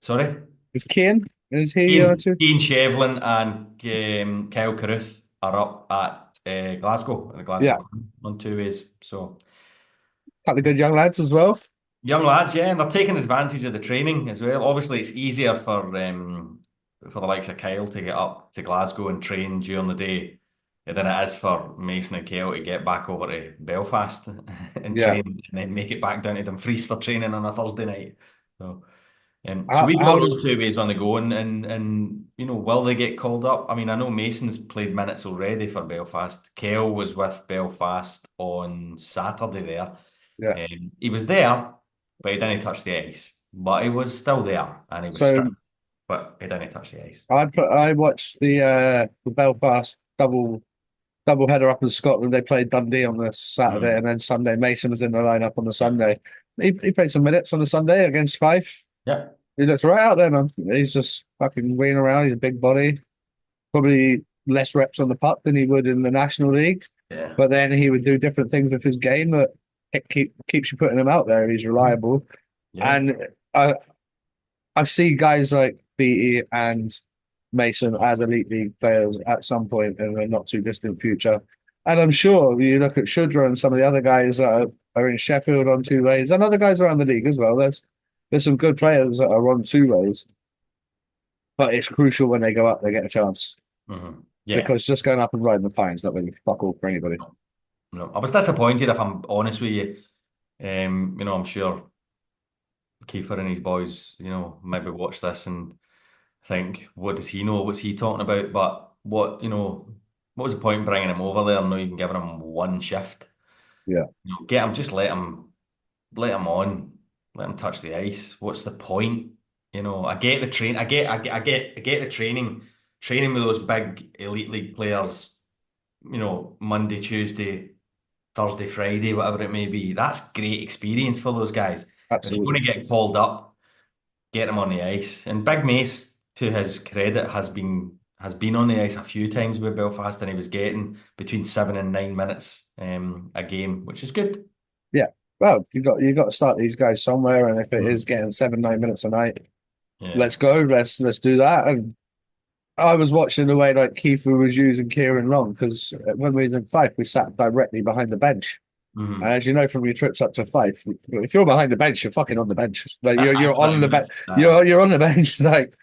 sorry? Is Keane? Is he too? Ian Shevlin and Kyle Carruth are up at Glasgow, in the Glasgow Yeah. Club on two ways. So Couple of good young lads as well. young lads, yeah, and they're taking advantage of the training as well. Obviously, it's easier for the likes of Kyle to get up to Glasgow and train during the day than it is for Mason and Kyle to get back over to Belfast and Yeah. train and then make it back down to Dumfries for training on a Thursday night. So. So How, we've got how those does two ways on the go, and will they get called up? I mean, I know Mason's played minutes already for Belfast. Kell was with Belfast on Saturday there. yeah. He was there, but he didn't touch the ice. But he was still there, and he was So strict, but he didn't touch the ice. I watched the Belfast double header up in Scotland. They played Dundee on the Saturday, Mm. and then Sunday Mason was in the lineup on the Sunday. He played some minutes on the Sunday against Fife. Yeah, He looks right out there, man. He's just fucking wheeling around. He's a big body. Probably less reps on the puck than he would in the National League. yeah, But then he would do different things with his game that keeps you putting him out there. He's mm. reliable. Yeah. And I I see guys like Beattie and Mason as elite league players at some point in the not too distant future. And I'm sure you look at Shudra and some of the other guys that are in Sheffield on two ways, and other guys around the league as well. There's some good players that are on two ways, but it's crucial when they go up, they get a chance Yeah. because just going up and riding the pine's not really fuck all for anybody. No, I was disappointed if I'm honest with you. I'm sure Kiefer and his boys, maybe watch this and think, what does he know? What's he talking about? But what was the point in bringing him over there and not even giving him one shift? Yeah, Get him, just let him on, let him touch the ice. What's the point? I get the train, I get the training with those big elite league players. Monday, Tuesday, Thursday, Friday, whatever it may be. That's great experience for those guys. If you're absolutely. going to get called up, get him on the ice. And Big Mace, to his credit, has been on the ice a few times with Belfast, and he was getting between 7 and 9 minutes a game, which is good. Yeah. Well, you got to start these guys somewhere, and if it is Mhm. getting 7, 9 minutes a night, Yeah. let's go. Let's do that. And I was watching the way like Kiefer was using Kieran Long because when we was in Fife, we sat directly behind the bench. And Hmm. as you know from your trips up to Fife, if you're behind the bench, you're fucking on the bench. Like you're on 20 the bench. minutes. You're on the bench. Like,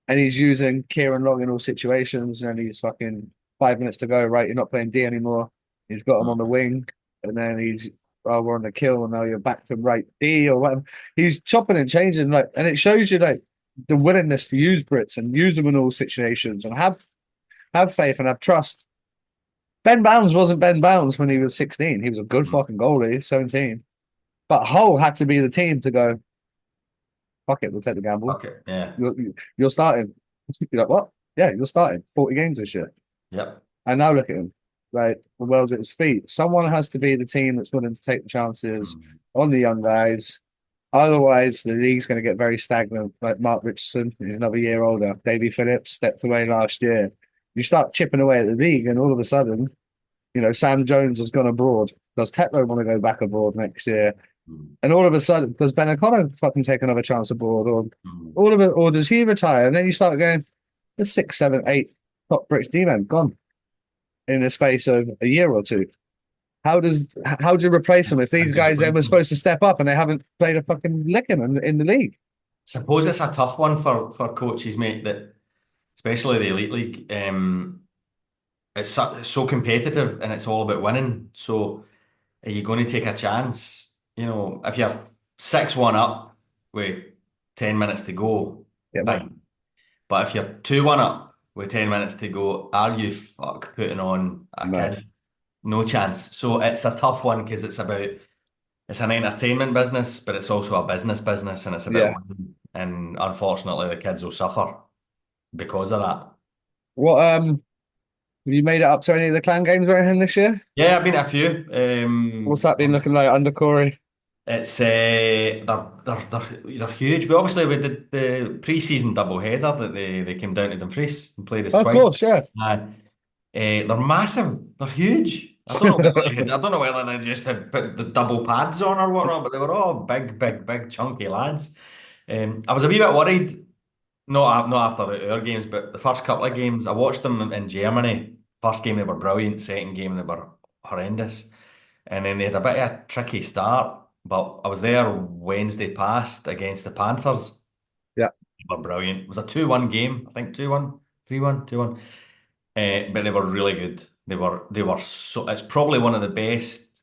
and he's using Kieran Long in all situations, and he's fucking 5 minutes to go. Right, you're not playing D anymore. He's got him on the wing, and then we're on the kill, and now you're back to right D or whatever. He's chopping and changing, like, and it shows you like the willingness to use Brits and use them in all situations and have faith and have trust. Ben Bounds wasn't Ben Bounds when he was 16. He was a good Mhm. fucking goalie, 17. But Hull had to be the team to go, fuck it, we'll take the gamble. Okay. Yeah. You're starting. You're like, what? Yeah, you're starting 40 games this year. Yep. And now look at him. Like, the world's at his feet. Someone has to be the team that's willing to take the chances Mhm. on the young guys. Otherwise, the league's going to get very stagnant. Like Mark Richardson, he's another year older. Davy Phillips stepped away last year. You start chipping away at the league, and all of a sudden, Sam Jones has gone abroad. Does Tetlow want to go back abroad next year? Mhm. And all of a sudden, does Ben O'Connor fucking take another chance abroad? Or Mhm. all of it, or does he retire? And then you start going, there's 6, 7, 8 top British D-men gone in the space of a year or two. How do you replace them if A these good guys then were question. supposed to step up and they haven't played a fucking licking in the league? Suppose it's a tough one for coaches, mate, that especially the elite league. It's so competitive and it's all about winning. So are you going to take a chance? If you're 6-1 up with 10 minutes to go, Get them up. fine. But if you're 2-1 up with 10 minutes to go, are you putting on a No. kid? No chance. So it's a tough one because it's an entertainment business, but it's also a business and it's about Yeah. winning. And unfortunately, the kids will suffer because of that. What have you made it up to any of the clan games or anything this year? Yeah, I've been at a few. What's that been looking like under Corey? It's they're huge. But obviously we did the pre-season double header that they came down to Dumfries and played us Of twice. course, yeah. They're massive. They're huge. I don't know whether I don't know whether they just had put the double pads on or whatnot, but they were all big, big, big, chunky lads. I was a wee bit worried, not after our games, but the first couple of games. I watched them in Germany. First game they were brilliant. Second game they were horrendous, and then they had a bit of a tricky start. But I was there Wednesday past against the Panthers. Yeah, They were brilliant. It was a 2-1 game. I think 2-1, 3-1, 2-1. But they were really good. They were so. It's probably one of the best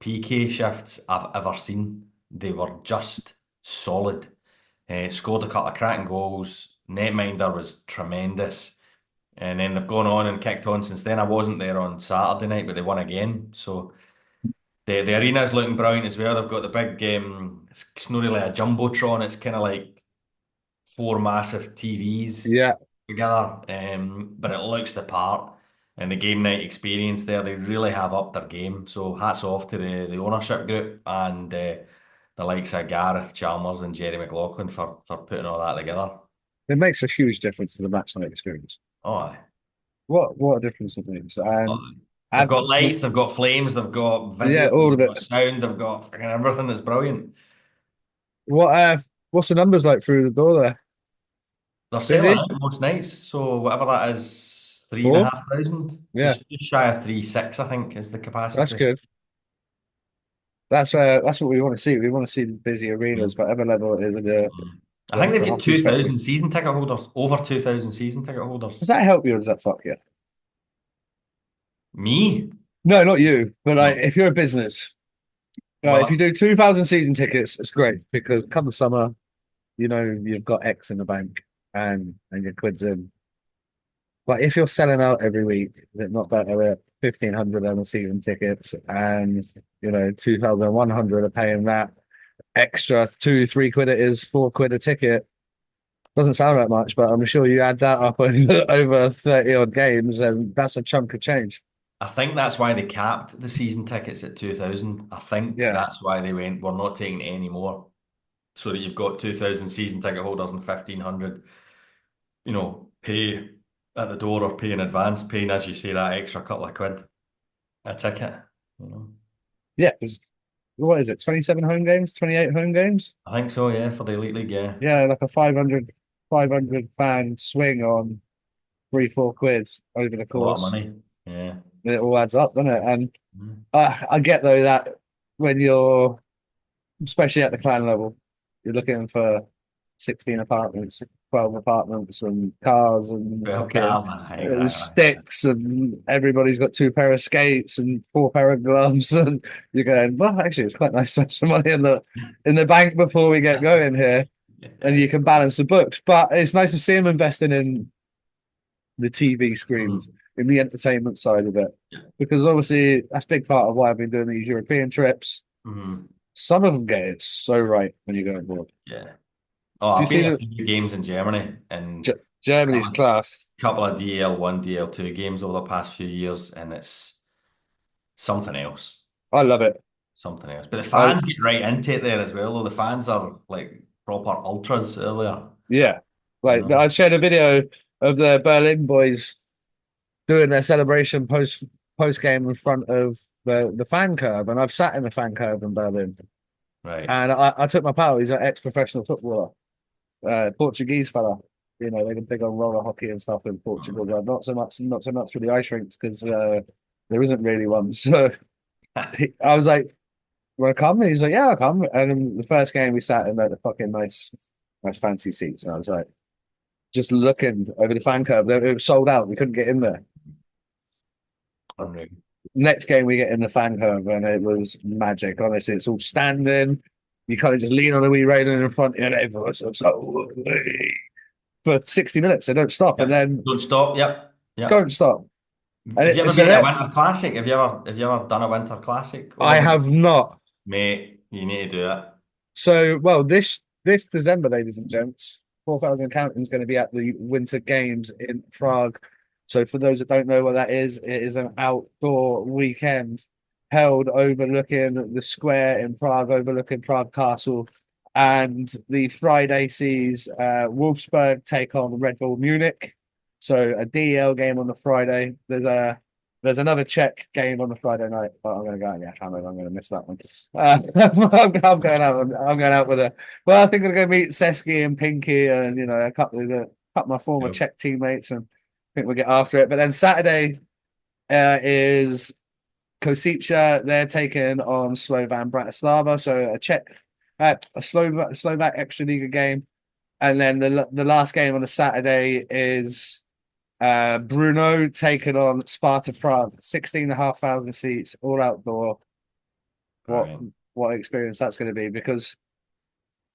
PK shifts I've ever seen. They were just solid. Scored a couple of cracking goals. Netminder was tremendous. And then they've gone on and kicked on since then. I wasn't there on Saturday night, but they won again. So the arena's looking brilliant as well. They've got the big it's not really a jumbotron, it's kind of like four massive TVs yeah. together. But it looks the part. And the game night experience there, they really have upped their game. So hats off to the ownership group and the likes of Gareth Chalmers and Jerry McLaughlin for putting all that together. It makes a huge difference to the match night experience. Oh, aye. What a difference it makes. Oh, And aye. They've I, got lights, they've got flames, they've got yeah, video, all of they've it. got sound, they've got fucking everything that's brilliant. What what's the numbers like through the door there? They're selling Busy? out most nights, so whatever that is, three and a Four? half thousand, Yeah, just shy of 3.6, I think, is the that's capacity. good. That's what we want to see. We want to see busy arenas, whatever level it is of Mhm. I think they've the got hockey spectrum. 2,000 season ticket holders, over 2,000 season ticket Does holders. that help you or does that fuck you? Me? No, not you. But like, No. if you're a business, if you Well, do 2,000 season tickets, it's great because come the summer, you know you've got X in the bank and your quid's in. But if you're selling out every week, is it not better at 1,500 on the season tickets and 2,100 are paying that extra 2, 3 quid it is, 4 quid a ticket? Doesn't sound like much, but I'm sure you add that up over 30 odd games, and that's a chunk of change. I think that's why they capped the season tickets at 2,000. I think Yeah. that's why they went, we're not taking any more. So that you've got 2,000 season ticket holders and 1,500, pay at the door or pay in advance, paying, as you say, that extra couple of quid a ticket. You know. Yeah. 'Cause what is it? 27 home games, 28 home games? I think so, yeah, for the Elite League, yeah. Yeah, like a 500 fan swing on 3, 4 quid over the A lot of course. money. Yeah. And it all adds up, doesn't it? And Mhm. I get though that when you're, especially at the clan level, you're looking for 16 apartments, 12 apartments, and cars, and Well, fucking cars, exactly. sticks, and everybody's got 2 pair of skates and 4 pair of gloves, and you're going, well, actually, it's quite nice to have some money in the bank before we get going here, and Yeah. you can balance the books. But it's nice to see them investing in the TV screens, Mhm. in the entertainment side of it, Yeah. because obviously that's a big part of why I've been doing these European trips. Mhm. Some of them get it so right when you go abroad. Yeah. Oh, Do you I've been see to a that few games in Germany and Germany's a class? couple of DL1, DL2 games over the past few years, and it's something else. I love it. Something else. But the I fans get right into it there as well, though. The fans are like proper ultras earlier, Yeah, you like know? I shared a video of the Berlin boys doing their celebration post game in front of the fan curb, and I've sat in the fan curb in Berlin, Right. and I took my pal. He's an ex-professional footballer, Portuguese fella. You know, they are big on roller hockey and stuff in Portugal, Mm. but not so much for the ice rinks because there isn't really one. So I was like, "Want to come?" And he's like, "Yeah, I'll come." And then the first game we sat in like the fucking nice fancy seats, and I was like, just looking over the fan curve, it was sold out. We couldn't get in there. Unreal. Next game we get in the fan curve, and it was magic. Honestly, it's all standing. You kind of just lean on a wee railing in front, and everyone's just like, for 60 minutes. They don't stop, and Yep. then Don't stop. Yep. Yep. don't stop. And Have you ever so been to a that winter classic? Have you ever done a winter classic over I there? have not. Mate, you need to do it. So well, this December, ladies and gents, 4,000 Counting is going to be at the Winter Games in Prague. So for those that don't know what that is, it is an outdoor weekend held overlooking the square in Prague, overlooking Prague Castle. And the Friday sees Wolfsburg take on Red Bull Munich. So a DEL game on the Friday. There's another Czech game on the Friday night, but I'm going to go and get hammered. I'm going to miss that one. I'm going out. I'm going out with a. Well, I think I'm going to meet Seski and Pinky, and a couple of my former Yep. Czech teammates, and I think we'll get after it. But then Saturday is Kosice. They're taking on Slovan Bratislava, so a Slovak Extraliga game, and then the last game on the Saturday is Bruno taking on Sparta Prague, 16,500 seats, all outdoor. What Right. what experience that's going to be? Because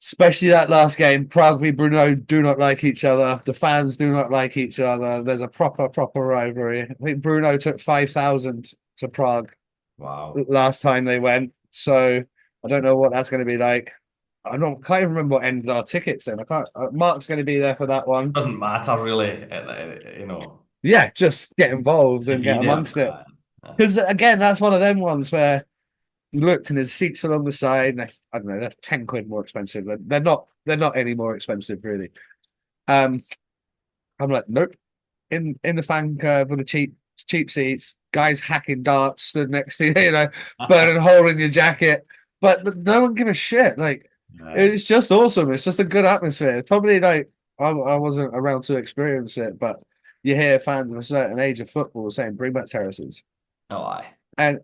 especially that last game, Prague v Bruno do not like each other. The fans do not like each other. There's a proper rivalry. I think Bruno took 5,000 to Prague Wow. last time they went, so I don't know what that's going to be like. Can't even remember what ended our tickets in. I can't. Mark's going to be there for that one. Doesn't matter really, Yeah, just get involved to and be get there. amongst it. Because again, that's one of them ones where you looked and there's seats along the side. And I don't know, they're 10 quid more expensive. They're not. They're not any more expensive really. Um, I'm like, nope. In the fan curve with the cheap seats, guys hacking darts stood next to you, burning a hole in your jacket. But no one give a shit. Like Right. it's just awesome. It's just a good atmosphere. Probably like I wasn't around to experience it, but you hear fans of a certain age of football saying, "Bring back terraces." Oh, aye. And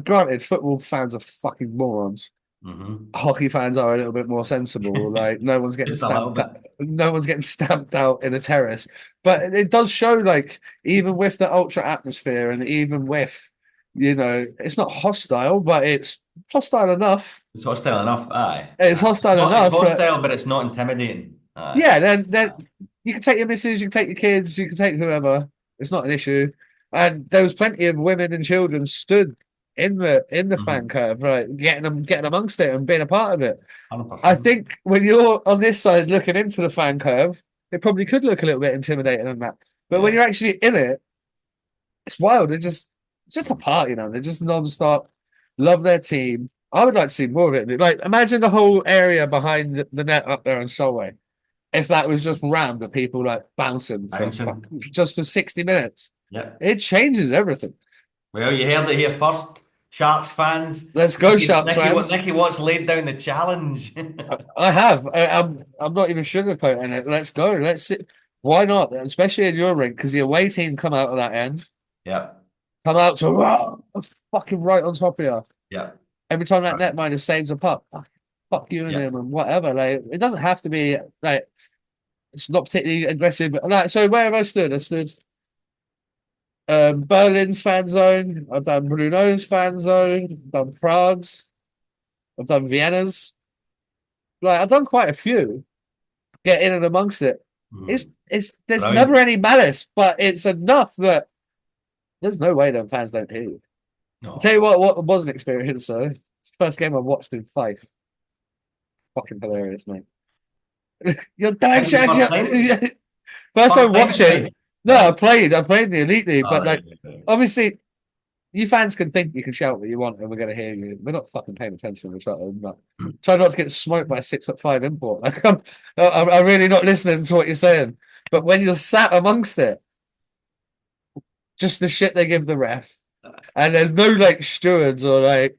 granted, football fans are fucking morons. Hmm. Hockey fans are a little bit more sensible. Like no one's getting Just a little stamped bit. out. No one's getting stamped out in a terrace. But it does show, like, even with the ultra atmosphere, and even with, it's not hostile, but it's hostile enough. It's hostile enough. Aye. It's Aye. It's hostile not. It's enough that, hostile, but it's not intimidating. Aye. yeah. Then Aye. you can take your missus, you can take your kids, you can take whoever. It's not an issue. And there was plenty of women and children stood in the fan Mhm. curve, right, getting amongst it and being a part of it. I 100%. think when you're on this side looking into the fan curve, it probably could look a little bit intimidating and that. But when Yeah. you're actually in it, it's wild. It's just a party now. They're just non-stop, love their team. I would like to see more of it. Like, imagine the whole area behind the net up there in Solway. If that was just rammed with people like bouncing for Bouncing. just for 60 minutes, Yeah. it changes everything. Well, you heard it here first. Sharks fans. Let's go, Sharks fans. Nicky Watts laid down the challenge. I have. I'm not even sugarcoating it. Let's go. Let's see. Why not? Especially in your rink, because the away team come out of that end, Yeah. come out to fucking right on top of you. Yeah. Every time that netminder saves a puck, fuck you and Yeah. him and whatever. Like, it doesn't have to be like, it's not particularly aggressive. But like, so where have I stood? I stood Berlin's fan zone. I've done Bruno's fan zone. I've done Prague's. I've done Vienna's. Like, I've done quite a few. Get in and amongst it. It's Mhm. it's there's never Brilliant. any malice, but it's enough that there's no way them fans don't hear you. I'll tell No. you what was an experience though. It's the first game I watched in Fife. Fucking hilarious, mate. You're dying, Your Shag. first time? First First time time at watching. Fife? No, I Right. played. I played in the Elite League, All but right. like, Right, right. obviously, you fans can think you can shout what you want and we're going to hear you. We're not fucking paying attention. Try not to get smoked by a 6'5" import. Like, I'm really not listening to what you're saying. But when you're sat amongst it, just the shit they give the ref, and there's no like stewards or like,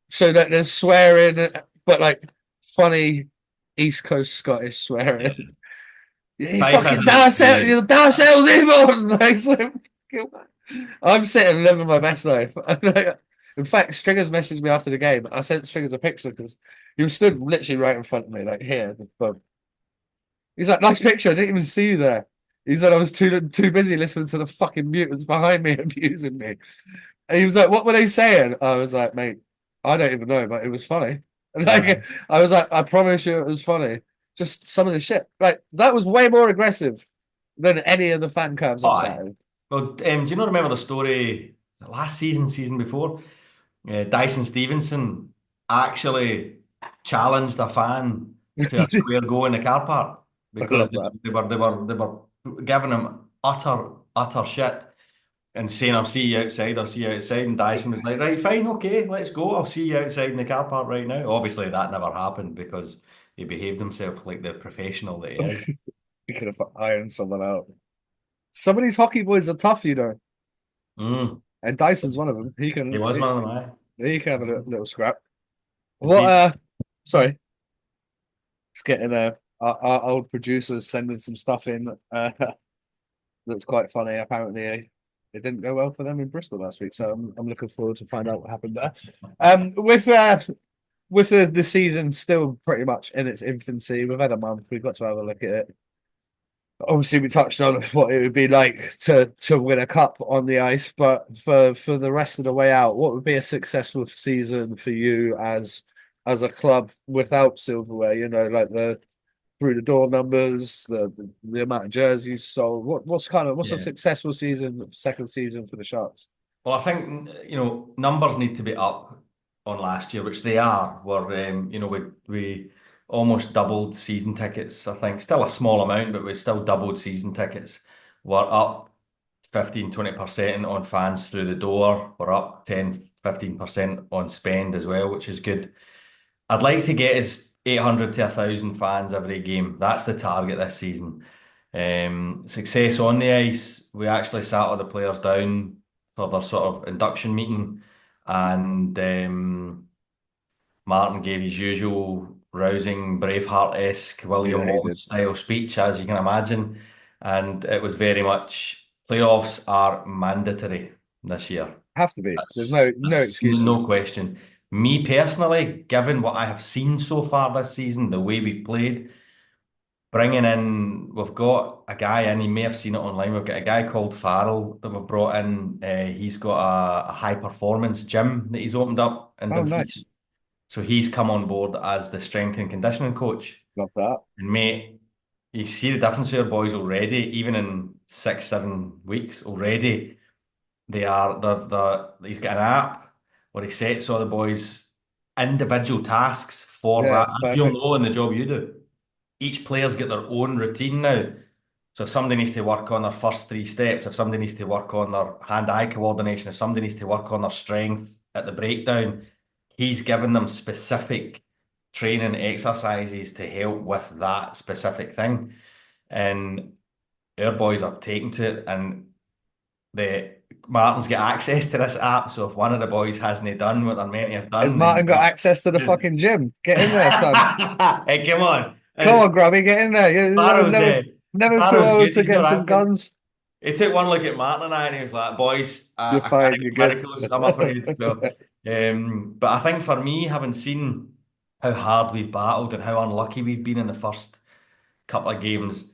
so that there's swearing, but like funny East Coast Scottish Yeah. swearing. You Fife fucking has an experience. Darcells even. Like, so, I'm sitting living my best life. In fact, Stringers messaged me after the game. I sent Stringers a picture because he was stood literally right in front of me, like here. He's like, nice picture. I didn't even see you there. He said I was too busy listening to the fucking mutants behind me abusing me. And he was like, what were they saying? I was like, mate, I don't even know, but it was funny. And Yeah. like, I was like, I promise you it was funny. Just some of the shit. Like, that was way more aggressive than any of the fan cams I've sat Aye. in. Well, do you not remember the story last season, season before? Dyson Stevenson actually challenged a fan to a square go in the car park I because love that. they were giving him utter shit and saying, "I'll see you outside. I'll see you outside." And Dyson was like, "Right, fine, okay, let's go. I'll see you outside in the car park right now." Obviously, that never happened because he behaved himself like the professional that he is. He could have ironed someone out. some of these hockey boys are tough, Mm. and Dyson's one of them. He was one of them, aye. He can have a little scrap. What? Indeed. Sorry, just getting our old producers sending some stuff in. That's quite funny. Apparently, it didn't go well for them in Bristol last week, so I'm looking forward to find out what happened there. With the season still pretty much in its infancy, we've had a month. We've got to have a look at it. Obviously, we touched on what it would be like to win a cup on the ice, but for the rest of the way out, what would be a successful season for you as a club without silverware? Like the through the door numbers, the amount of jerseys sold. What's a Yeah. successful season, second season for the Sharks? Well, I think numbers need to be up on last year, which they are. Where we almost doubled season tickets. I think still a small amount, but we still doubled season tickets. We're up 15-20% on fans through the door. We're up 10-15% on spend as well, which is good. I'd like to get us 800 to 1,000 fans every game. That's the target this season. Success on the ice. We actually sat all the players down for their sort of induction meeting, and Martin gave his usual rousing Braveheart-esque William Yeah, he Wallace did. style speech, as you can imagine, and it was very much playoffs are mandatory this year. Have to be. There's That's no excuses. no question. Me personally, given what I have seen so far this season, the way we've played, bringing in, we've got a guy in, you may have seen it online, we've got a guy called Farrell that we've brought in. He's got a high performance gym that he's opened up in Oh, nice. Dumfries. So he's come on board as the strength and conditioning coach. Love that. And mate, you see the difference here, boys, already, even in 6-7 weeks already. He's got an app where he sets all the boys individual tasks for Yeah, that, as you'll perfect. know in the job you do. Each player's got their own routine now. So if somebody needs to work on their first three steps, if somebody needs to work on their hand-eye coordination, if somebody needs to work on their strength at the breakdown, he's given them specific training exercises to help with that specific thing. And our boys are taking to it, and the Martin's got access to this app. So if one of the boys hasn't done what they're meant to have Has done, Martin then got access to the fucking gym? Get in there, son. hey, come on. Come on, Grubby, get in there. You're Barrow's never too Barrow's old good. to He's get not some acting. guns. He took one look at Martin and I, and he was like, "Boys, You're I can't fine. You're do good. miracles, I'm afraid." So, but I think for me, having seen how hard we've battled and how unlucky we've been in the first couple of games,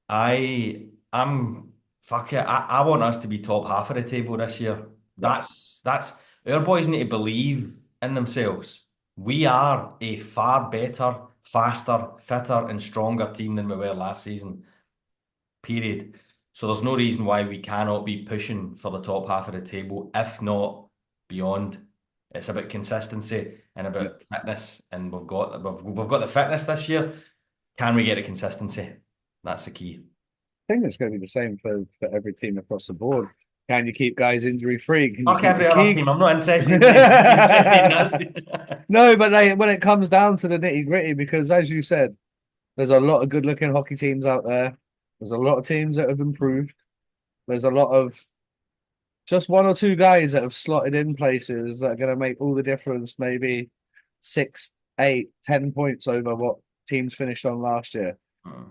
I'm fuck it. I want us to be top half of the table this year. Yeah, That's our boys need to believe in themselves. We are a far better, faster, fitter, and stronger team than we were last season. Period. So there's no reason why we cannot be pushing for the top half of the table, if not beyond. It's about consistency and yeah. about fitness, and we've got the fitness this year. Can we get a consistency? That's the key. I think it's going to be the same for every team across the board. Can you keep guys injury free? Can you Fuck keep the every other key? team. I'm not interested in interested in us. No, but when it comes down to the nitty gritty, because as you said, there's a lot of good looking hockey teams out there. There's a lot of teams that have improved. There's a lot of just one or two guys that have slotted in places that are going to make all the difference. Maybe 6, 8, 10 points over what teams finished on last year.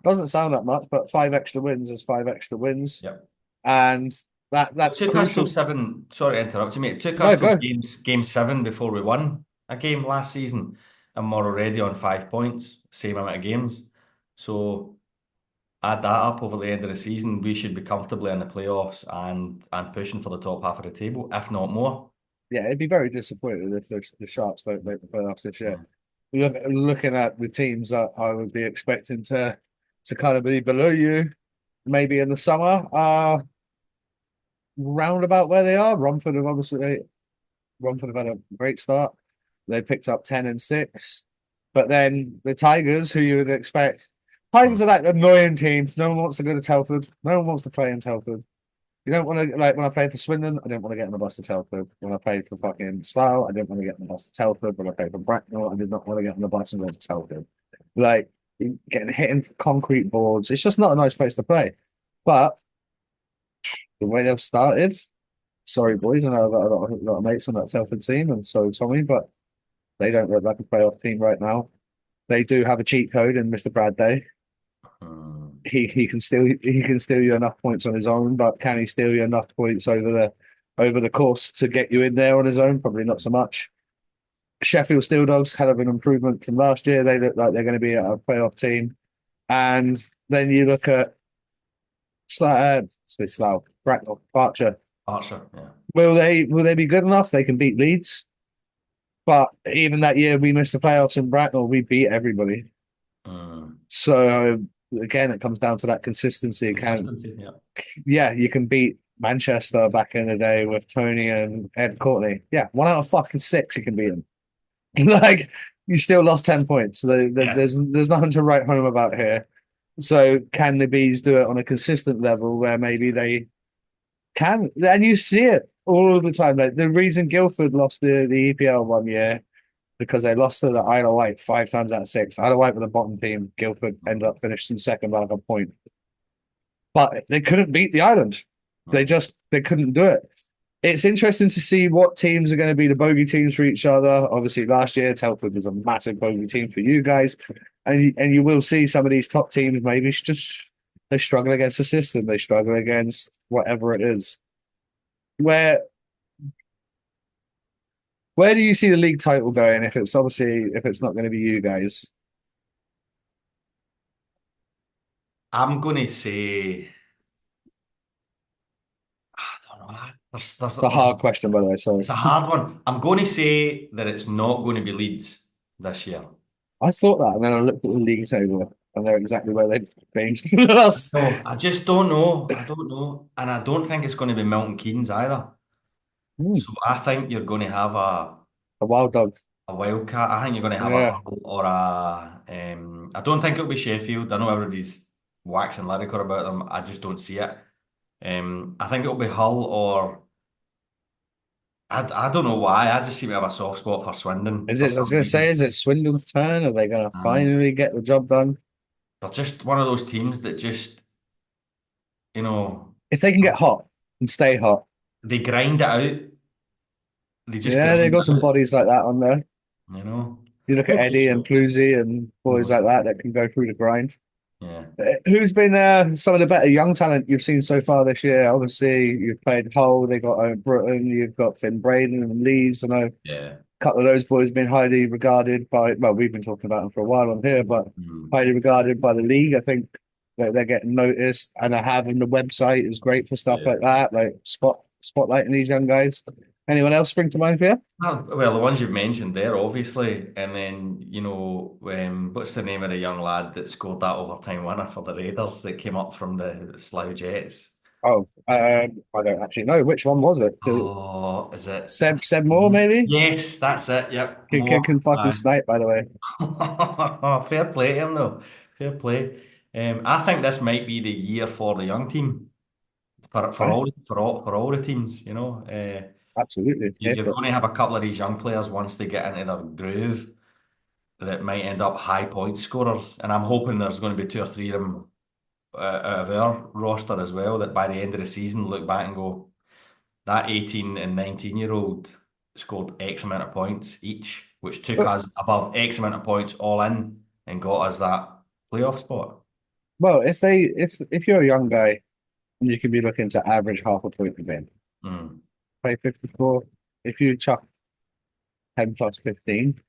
Doesn't sound that much, but 5 extra wins is 5 extra wins, Yep. and It that's took us till crucial. seven. Sorry to interrupt you, mate. It took us No, till go. game seven before we won a game last season, and we're already on 5 points, same amount of games. So add that up over the end of the season, we should be comfortably in the playoffs and pushing for the top half of the table, if not more. Yeah, it'd be very disappointed if the Sharks don't make the playoffs this year. Mm. Looking at the teams that I would be expecting to kind of be below you, maybe in the summer, round about where they are. Romford have had a great start. They picked up 10-6, but then the Tigers, who you would expect, Tigers are that annoying team. No one wants to go to Telford. No one wants to play in Telford. You don't want to like when I played for Swindon, I didn't want to get on the bus to Telford. When I played for fucking Slough, I didn't want to get on the bus to Telford. When I played for Bracknell, I did not want to get on the bus and go to Telford. Like getting hit into concrete boards. It's just not a nice place to play. But The way they've started, sorry boys, I know I've got a lot of mates on that Telford team, and so Tommy, but they don't look like a playoff team right now. They do have a cheat code in Mr. Brad Day. Hmm. He can steal you enough points on his own, but can he steal you enough points over the course to get you in there on his own? Probably not so much. Sheffield Steel Dogs had an improvement from last year. They look like they're going to be a playoff team. And then you look at Slough, Bracknell, Berkshire. Archer, yeah. Will they be good enough? They can beat Leeds. But even that year we missed the playoffs in Bracknell, we beat everybody. Hmm. So again, it comes down to that consistency. Consistency, yeah. Yeah, you can beat Manchester back in the day with Tony and Ed Courtney. Yeah, 1 out of fucking 6 you can beat them. Like you still lost 10 points. So Yeah. there's nothing to write home about here. So can the bees do it on a consistent level where maybe they can? And you see it all the time. Like the reason Guildford lost the EPL one year because they lost to the Isle of Wight 5 times out of 6. Isle of Wight were the bottom team. Guildford ended up finishing second by like a point, but they couldn't beat the island. Hmm. They couldn't do it. It's interesting to see what teams are going to be the bogey teams for each other. Obviously, last year Telford was a massive bogey team for you guys, and you will see some of these top teams maybe just they struggle against the system. They struggle against whatever it is. Where where do you see the league title going if it's not going to be you guys? I'm going to say, I don't know. It's a hard question, by the way. Sorry, It's a hard one. I'm going to say that it's not going to be Leeds this year. I thought that, and then I looked at the league table, and they're exactly where they've been last. No, I just don't know. I don't know. And I don't think it's going to be Milton Keynes either. Hmm, So I think you're going to have a wild dog. a wild card. I think you're going to have a Yeah. Hull or I don't think it'll be Sheffield. I know everybody's waxing lyrical about them. I just don't see it. I think it'll be Hull or I don't know why. I just seem to have a soft spot for Swindon Is for it? I was some going to say, reason. is it Swindon's turn? Are they going to Aye. finally get the job done? They're just one of those teams that just, you know, If they can get hot and stay hot, they grind it out. They just yeah, they've grind got it some out, bodies like that on there. you know. You look at Hopefully Eddie and so. Plusy and boys Mhm. like that can go through the grind. Yeah. Who's been some of the better young talent you've seen so far this year? Obviously, you've played Hull, they got Britton, you've got Finn Braden and Leeds. I know a Yeah. couple of those boys have been highly regarded well, we've been talking about them for a while on here, but Mm. highly regarded by the league. I think that they're getting noticed, and having the website is great for stuff Yeah. like that, like spotlighting these young guys. Anyone else spring to mind for you? Well, the ones you've mentioned there, obviously, and then what's the name of the young lad that scored that overtime winner for the Raiders that came up from the Slough Jets? Oh, I don't actually know which one was it. Oh, is it? Seb Moore, maybe. Yes, that's it. Yep, Kid more. can fucking Aye. snipe, by the way. Fair play to him though. Fair play. I think this might be the year for the young team Right? for all the teams. Absolutely. Here You're for it. going to have a couple of these young players once they get into their groove that might end up high point scorers, and I'm hoping there's going to be two or three of them out of our roster as well. That by the end of the season, look back and go, that 18 and 19-year-old scored X amount of points each, which took But us above X amount of points all in and got us that playoff spot. well, if you're a young guy, you can be looking to average half a point a game. Mm. Play 54. If you chuck 10 plus 15,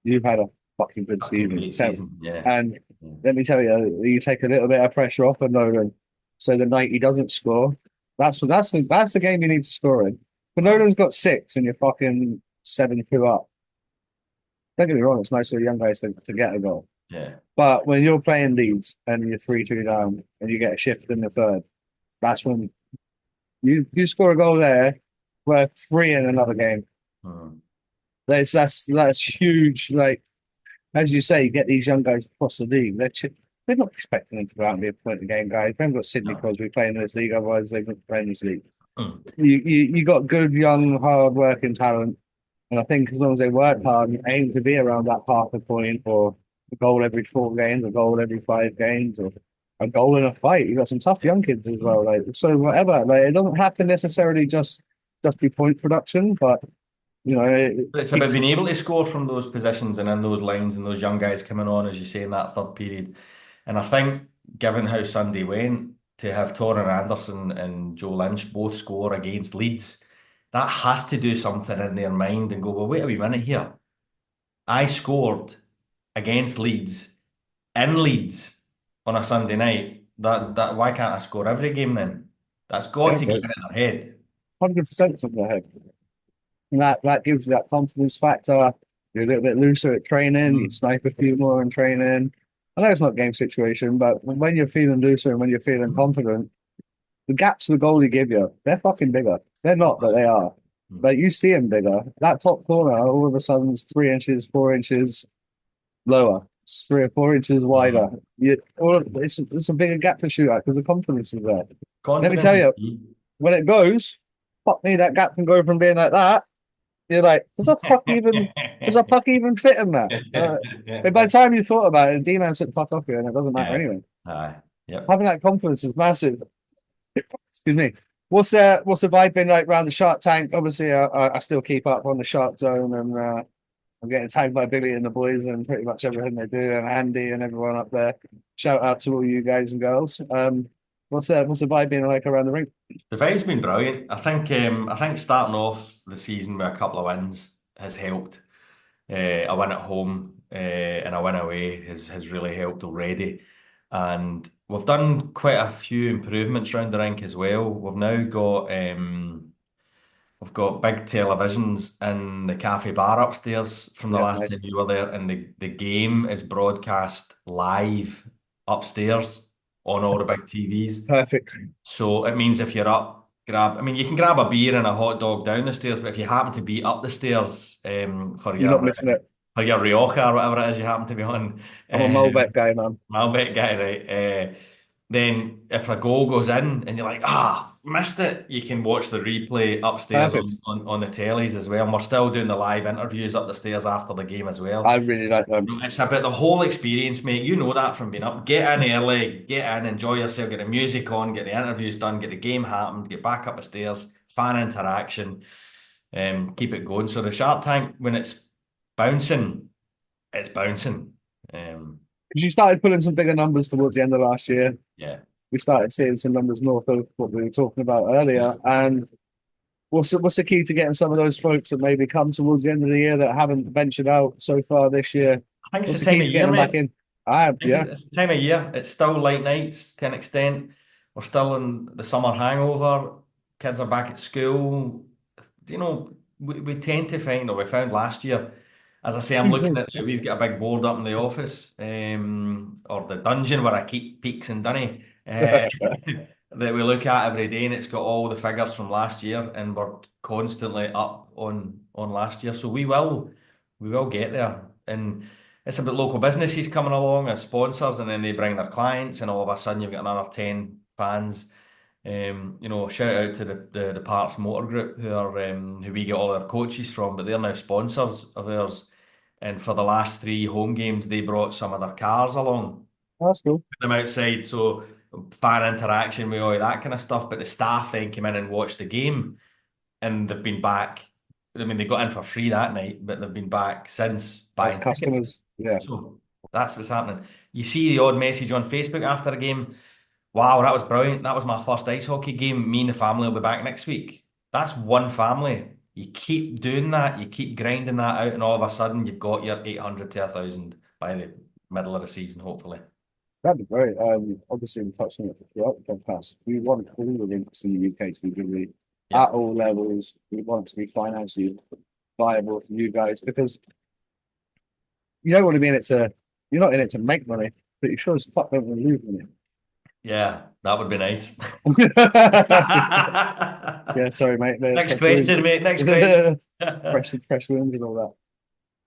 you've had a fucking good Fucking season. great season. Yeah. And Yeah. let me tell you, you take a little bit of pressure off of Nolan. So the night he doesn't score, that's the game you need to score in. But Mm. Nolan's got 6 and you're fucking 7-2 up. Don't get me wrong, it's nice for the young guys to get a goal. Yeah. But when you're playing Leeds and you're 3-2 down and you get a shift in the third, that's when you score a goal there, we're 3 in another game. Mm. That's huge. Like as you say, you get these young guys across the league. They're not expecting them to go out and be a point a game guys. We haven't got Sydney No. Crosby playing in this league, otherwise they wouldn't play in this league. Mm. You got good young hard working talent. And I think as long as they work hard and aim to be around that half a point or a goal every 4 games, a goal every 5 games, or a goal in a fight. You got some tough young kids as well. Like so, whatever. Like it doesn't have to necessarily just be point production, but it But it's about keeps being able to score from those positions and in those lines and those young guys coming on, as you say, in that third period. And I think, given how Sunday went, to have Torren Anderson and Joe Lynch both score against Leeds, that has to do something in their mind and go, well, wait a wee minute here. I scored against Leeds in Leeds on a Sunday night. That why can't I score every game then? That's got yeah, to but get in their head. 100% in their head. And that gives you that confidence factor. You're a little bit looser at training. You Mm. snipe a few more in training. I know it's not game situation, but when you're feeling looser and when you're feeling Mm. confident, the gaps the goalie give you, they're fucking bigger. They're not, but they are. Mm. But you see them bigger. That top corner, all of a sudden, it's 3 inches, 4 inches lower. It's 3 or 4 inches wider. Mm. It's a bigger gap to shoot at because the confidence is there. Let me Confidence tell is you, key. when it goes, fuck me, that gap can go from being like that. You're like, does a puck even fit in that? But by the time you thought about it, D-man took the puck off you, and it doesn't matter Yeah. anyway. Aye. Yep. Having that confidence is massive. Excuse me. What's the vibe been like around the Shark Tank? Obviously, I still keep up on the Shark Zone, and I'm getting tagged by Billy and the boys and pretty much everything they do, and Andy and everyone up there. Shout out to all you guys and girls. What's the vibe been like around the rink? The vibe's been brilliant. I think starting off the season with a couple of wins has helped. A win at home and a win away has really helped already. And we've done quite a few improvements around the rink as well. We've got big televisions in the cafe bar upstairs from the Yeah, last nice, time you were there, and the game is broadcast live upstairs on all the big TVs. perfect. So it means if you're up, I mean, you can grab a beer and a hot dog down the stairs, but if you happen to be up the stairs You're not missing it. for your Rioja or whatever it is you happen to be on, I'm a um, Malbec guy, man. Malbec guy, right? Then if a goal goes in and you're like, missed it, you can watch the replay upstairs Perfect. on the tellies as well. And we're still doing the live interviews up the stairs after the game as well. I really like them. It's about the whole experience, mate. You know that from being up. Get in early, get in, enjoy yourself, get the music on, get the interviews done, get the game happened, get back up the stairs, fan interaction, keep it going. So the Shark Tank, when it's bouncing. Um, You started pulling some bigger numbers towards the end of last year. yeah, We started seeing some numbers north of what we were talking about yeah. earlier. And what's the key to getting some of those folks that maybe come towards the end of the year that haven't ventured out so far this year? I think it's What's the the time key of to year, getting them back mate. in? Ah, I think yeah, it's the time of year. It's still late nights to an extent. We're still in the summer hangover. Kids are back at school. We tend to find, or we found last year, as I say, I'm looking at we've got a big board up in the office, or the dungeon where I keep peaks and dunny, that we look at every day, and it's got all the figures from last year, and we're constantly up on last year. So we will get there. And it's about local businesses coming along as sponsors, and then they bring their clients, and all of a sudden you've got another 10 fans. Shout out to the Parks Motor Group who we get all our coaches from, but they're now sponsors of ours. And for the last three home games, they brought some of their cars along, that's cool. put them outside, so fan interaction with all that kind of stuff. But the staff then came in and watched the game, and they've been back. I mean, they got in for free that night, but they've been back since As buying tickets. customers, yeah, So that's what's happening. You see the odd message on Facebook after a game. Wow, that was brilliant. That was my first ice hockey game. Me and the family will be back next week. That's one family. You keep doing that, you keep grinding that out, and all of a sudden you've got your 800 to 1,000 by the middle of the season, hopefully. that'd be great. Obviously, we touched on it throughout the podcast. We want all the links in the UK to be really at Yep. all levels. We want it to be financially viable for you guys because you don't want to be in it to. You're not in it to make money, but you sure as fuck don't want to lose money. Yeah, that would be nice. Yeah, sorry, mate. The Next fresh wins, question, mate. Next question. fresh wins and all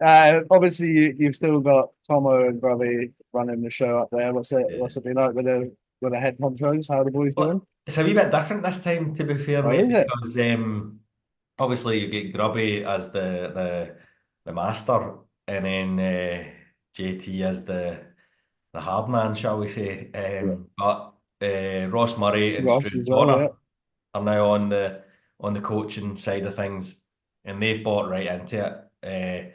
that. Obviously, you've still got Tomo and Grubby running the show up there. What's it been like with the head honchos? How are the boys doing? Well, it's a wee bit different this time, to be fair, Oh, mate, is it? because obviously you get Grubby as the master, and then JT as the the hard man, shall we say. Yeah. But Ross Murray and Ross Struan as well, yeah. Bonner are now on the coaching side of things, and they've bought right into it.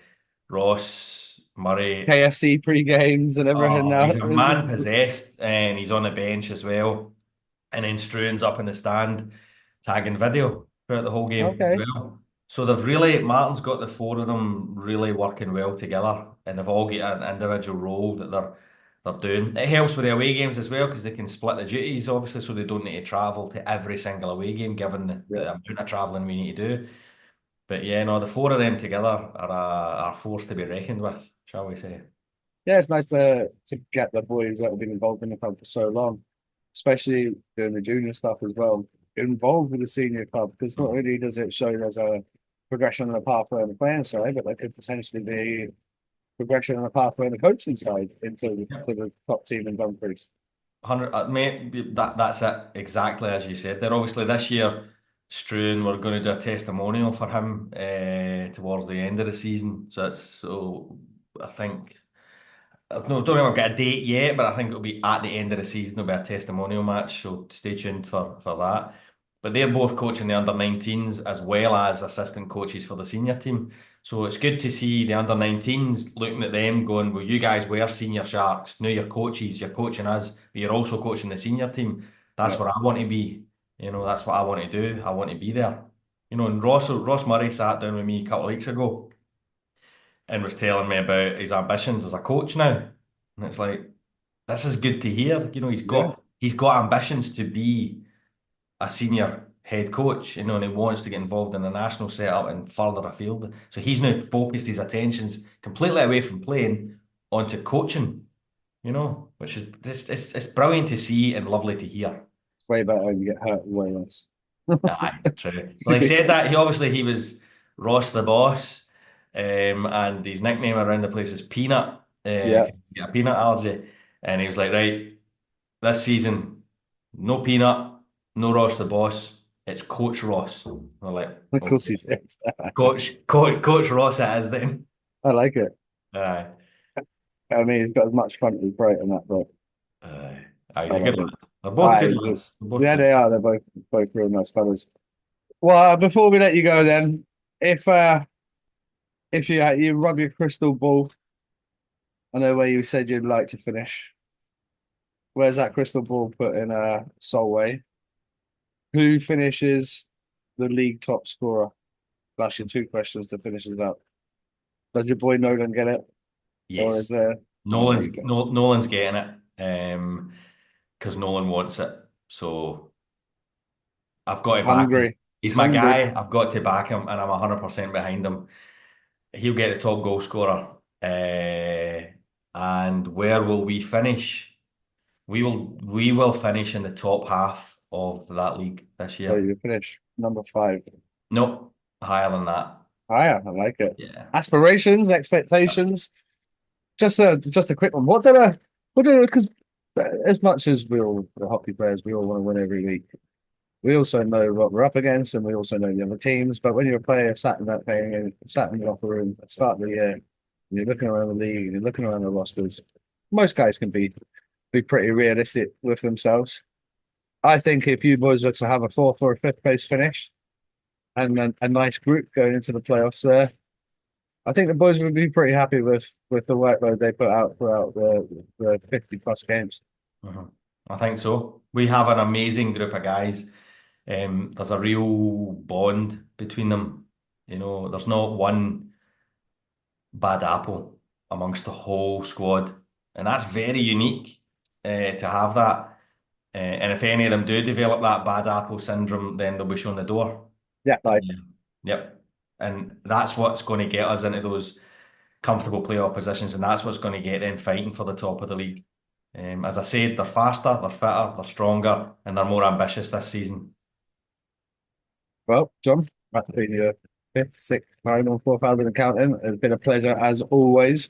Ross Murray, KFC pre-games and everything oh, now. he's a man possessed, and he's on the bench as well. And then Struan's up in the stand tagging video throughout the whole game as Okay. well. So they've really, Martin's got the four of them really working well together, and they've all got an individual role that they're doing. It helps with the away games as well because they can split the duties, obviously, so they don't need to travel to every single away game, given the Yeah. amount of travelling we need to do. But yeah, no, the four of them together are a force to be reckoned with, shall we say? Yeah, it's nice to get the boys that have been involved in the club for so long, especially doing the junior stuff as well, involved with the senior club, because not Mhm. only does it show there's a progression on the pathway on the playing side, but there could potentially be progression on the pathway on the coaching side into Yep. to the top team in Dumfries. 100, mate, that's it exactly as you said there. Obviously, this year, Struan, we're going to do a testimonial for him towards the end of the season. So I think don't think I've got a date yet, but I think it'll be at the end of the season. There'll be a testimonial match, so stay tuned for that. But they're both coaching the under-19s as well as assistant coaches for the senior team. So it's good to see the under-19s looking at them going, well, you guys were senior Sharks. Now you're coaches, you're coaching us, but you're also coaching the senior team. Yeah, That's where I want to be. That's what I want to do. I want to be there. And Ross Murray sat down with me a couple of weeks ago and was telling me about his ambitions as a coach now. And it's like, this is good to hear. He's yeah. got ambitions to be a senior head coach, and he wants to get involved in the national setup and further afield. So he's now focused his attentions completely away from playing onto coaching, which is it's brilliant to see and lovely to hear. It's way better when you get hurt way less. Aye, true. Well, he said that he was Ross the boss, and his nickname around the place was Peanut. 'Cause Yeah, he got a peanut allergy, and he was like, right, this season, no Peanut, no Ross the boss. It's Coach Ross. We're like, of oh, course he is. Coach Ross it is then. I like it. Aye, I mean, he's got as much fun as Bright in that, but aye. Aye, he's I a good love lad. him. They're both I good just, lads. They're both yeah, good. they are. They're both real nice fellas. Well, before we let you go, then, if you rub your crystal ball, I know where you said you'd like to finish. Where's that crystal ball put in Solway? Who finishes the league top scorer? That's your two questions to finish us out. Does your boy Nolan get it, or is Yes. there? Oh, there you go. Nolan's getting it, because Nolan wants it. So I've got He's to back him. hungry. He's He's my hungry. guy. I've got to back him, and I'm 100% behind him. He'll get the top goal scorer. And where will we finish? We will finish in the top half of that league this So year. you finish number 5. Nope, higher than that. Higher, I like it. Yeah. Aspirations, expectations. Just a quick one. What do because as much as we all the hockey players, we all want to win every week. We also know what we're up against, and we also know the other teams. But when you're a player sat in that thing and sat in the locker room at the start of the year, and you're looking around the league, and you're looking around the rosters, most guys can be pretty realistic with themselves. I think if you boys were to have a fourth or a fifth place finish and a nice group going into the playoffs there, I think the boys would be pretty happy with the workload they put out throughout the 50 plus games. Mhm. I think so. We have an amazing group of guys. There's a real bond between them. There's not one bad apple amongst the whole squad, and that's very unique to have that. And if any of them do develop that bad apple syndrome, then they'll be shown the door. Yeah, like Yeah. Yep. And that's what's going to get us into those comfortable playoff positions, and that's what's going to get them fighting for the top of the league. As I said, they're faster, they're fitter, they're stronger, and they're more ambitious this season. well, John, that's been your fifth, sixth time on 4,000 and counting. It's been a pleasure as always.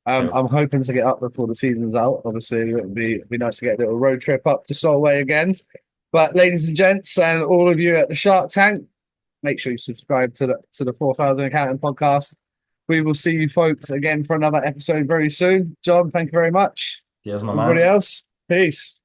So, I'm hoping to get up before the season's out. Obviously, it'd be nice to get a little road trip up to Solway again. But ladies and gents, and all of you at the Shark Tank, make sure you subscribe to the 4,000 Accounting podcast. We will see you folks again for another episode very soon. John, thank you very much. Cheers, my Everybody man. else, peace.